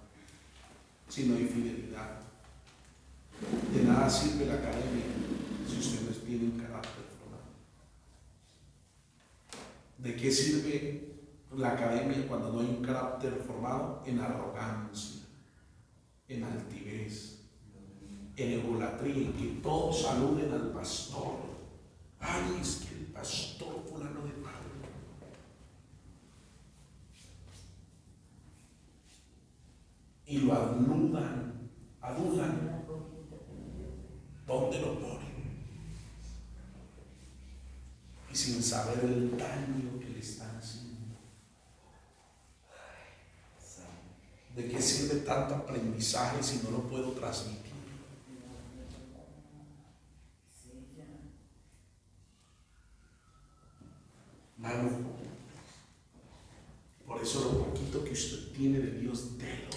si no hay fidelidad. De nada sirve la academia si usted no tiene un carácter formado. ¿De qué sirve la academia cuando no hay un carácter formado? En arrogancia, en altivez, en egolatría, en que todos saluden al pastor. Ay, es que el pastor fulano de tal. Y lo adulan. ¿Dónde lo ponen? Y sin saber el daño que le están haciendo. ¿De qué sirve tanto aprendizaje si no lo puedo transmitir? Hermano, por eso lo poquito que usted tiene de Dios, délo.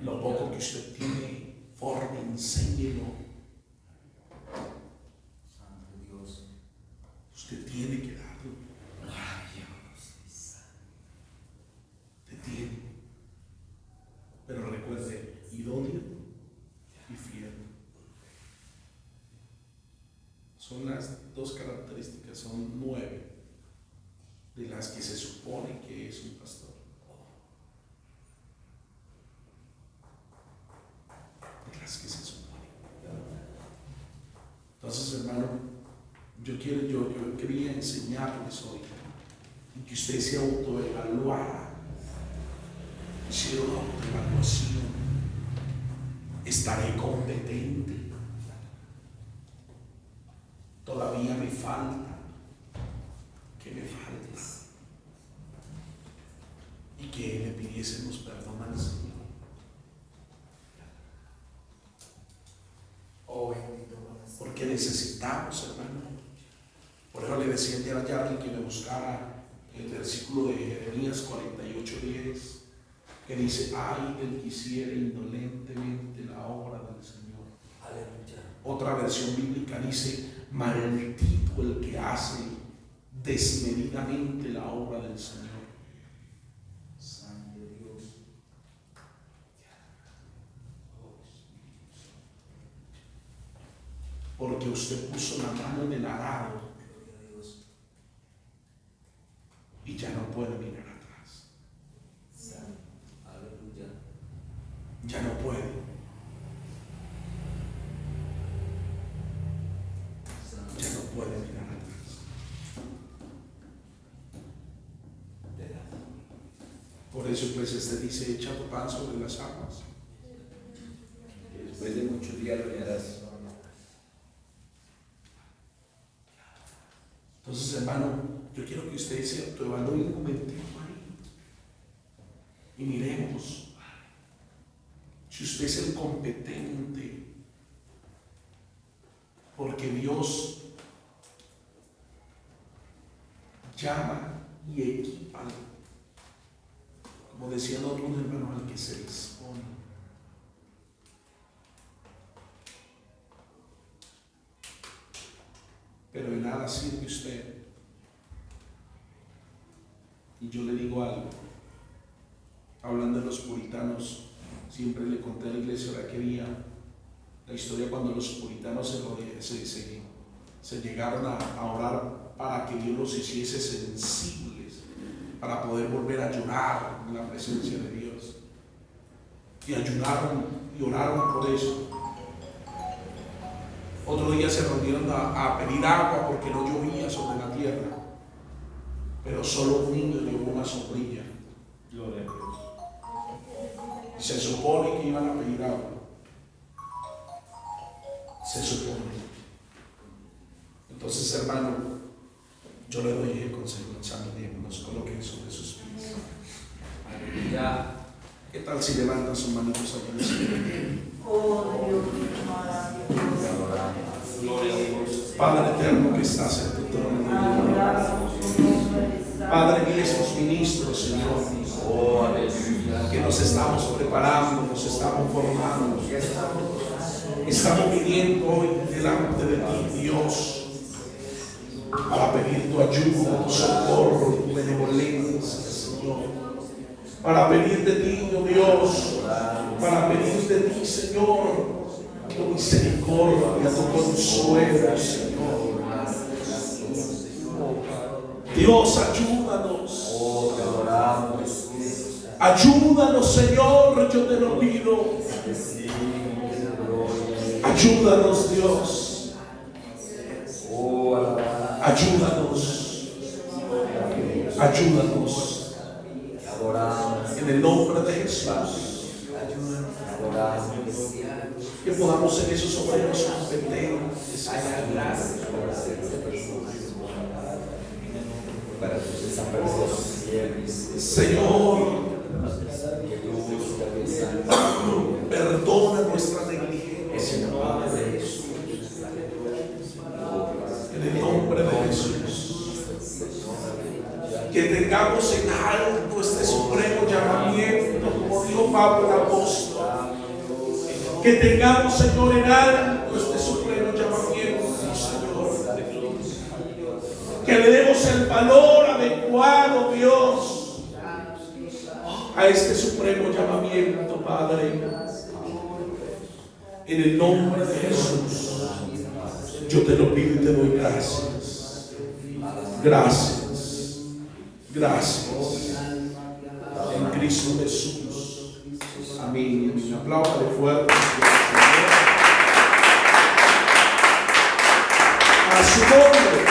Lo poco que usted tiene, forme, enséñelo. Santo Dios. Usted tiene que darlo. Usted tiene. Pero recuerde, idóneo y fiel. Son las dos características, son 9 de las que se supone que es un pastor. De las que se supone. Entonces, hermano, yo quería enseñarles hoy y que usted se autoevaluara, hiciera una autoevaluación. ¿Estaré competente? Todavía me falta. ¿Qué me falta? Y que le pidiésemos perdón al Señor. Oh, bendito. Porque necesitamos, hermano. Por eso le decía ayer a Yarly que me buscara el versículo de Jeremías 48:10, que dice: ay del que hiciera indolentemente la obra del Señor. Aleluya. Otra versión bíblica dice: maldito el que hace desmedidamente la obra del Señor. Santo Dios. Porque usted puso la mano en el arado y ya no puede mirar atrás. Aleluya. Ya no puede. Ya no puede mirar atrás. Por eso pues dice: echa tu pan sobre las aguas. Y después de muchos días lo hallarás. Entonces, hermano, yo quiero que usted se autoevalúe un momentito ahí y miremos si usted es el competente, porque Dios llama y equipa, como decían otros hermanos, al que se dispone. Pero de nada sirve usted. Y yo le digo algo, hablando de los puritanos, siempre le conté a la iglesia ahora que día la historia cuando los puritanos se llegaron a orar para que Dios los hiciese sensibles, para poder volver a llorar en la presencia de Dios. Y ayunaron y oraron por eso. Otro día se reunieron a pedir agua porque no llovía sobre la tierra, pero solo un niño llevó una sombrilla. Gloria a Dios. Y se supone que iban a pedir agua. Se supone. Entonces, hermano, yo le doy el consejo: examinémonos, coloquen sobre sus pies. Aleluya. ¿Qué tal si levantan sus manitos allá en el cielo? Oh Dios, maravilloso. Gloria a Dios. Padre eterno que estás en tu trono. Padre, mire estos ministros, Señor, que nos estamos preparando, nos estamos formando. Estamos viniendo hoy delante de ti, Dios, para pedir tu ayuda, tu socorro, tu benevolencia, Señor. Para pedir de ti, oh Dios, para pedir de ti, Señor, tu misericordia, tu consuelo, Señor. Dios, ayúdanos. Ayúdanos, Señor, yo te lo pido. Ayúdanos, Dios. Ayúdanos. Ayúdanos. En el nombre de Jesús. Que podamos ser esos obreros competentes. Señor, Perdona nuestra negligencia, Padre Jesús. En el nombre de Jesús. Que tengamos en alto este supremo llamamiento, como dijo Pablo el apóstol. Que tengamos, Señor, en alto este supremo llamamiento, Señor. Que le demos el valor adecuado, Dios, a este supremo llamamiento, Padre. En el nombre de Jesús, yo te lo pido y te doy gracias. Gracias. Gracias. En Cristo Jesús. Amén. Un aplauso de fuerte. A su nombre.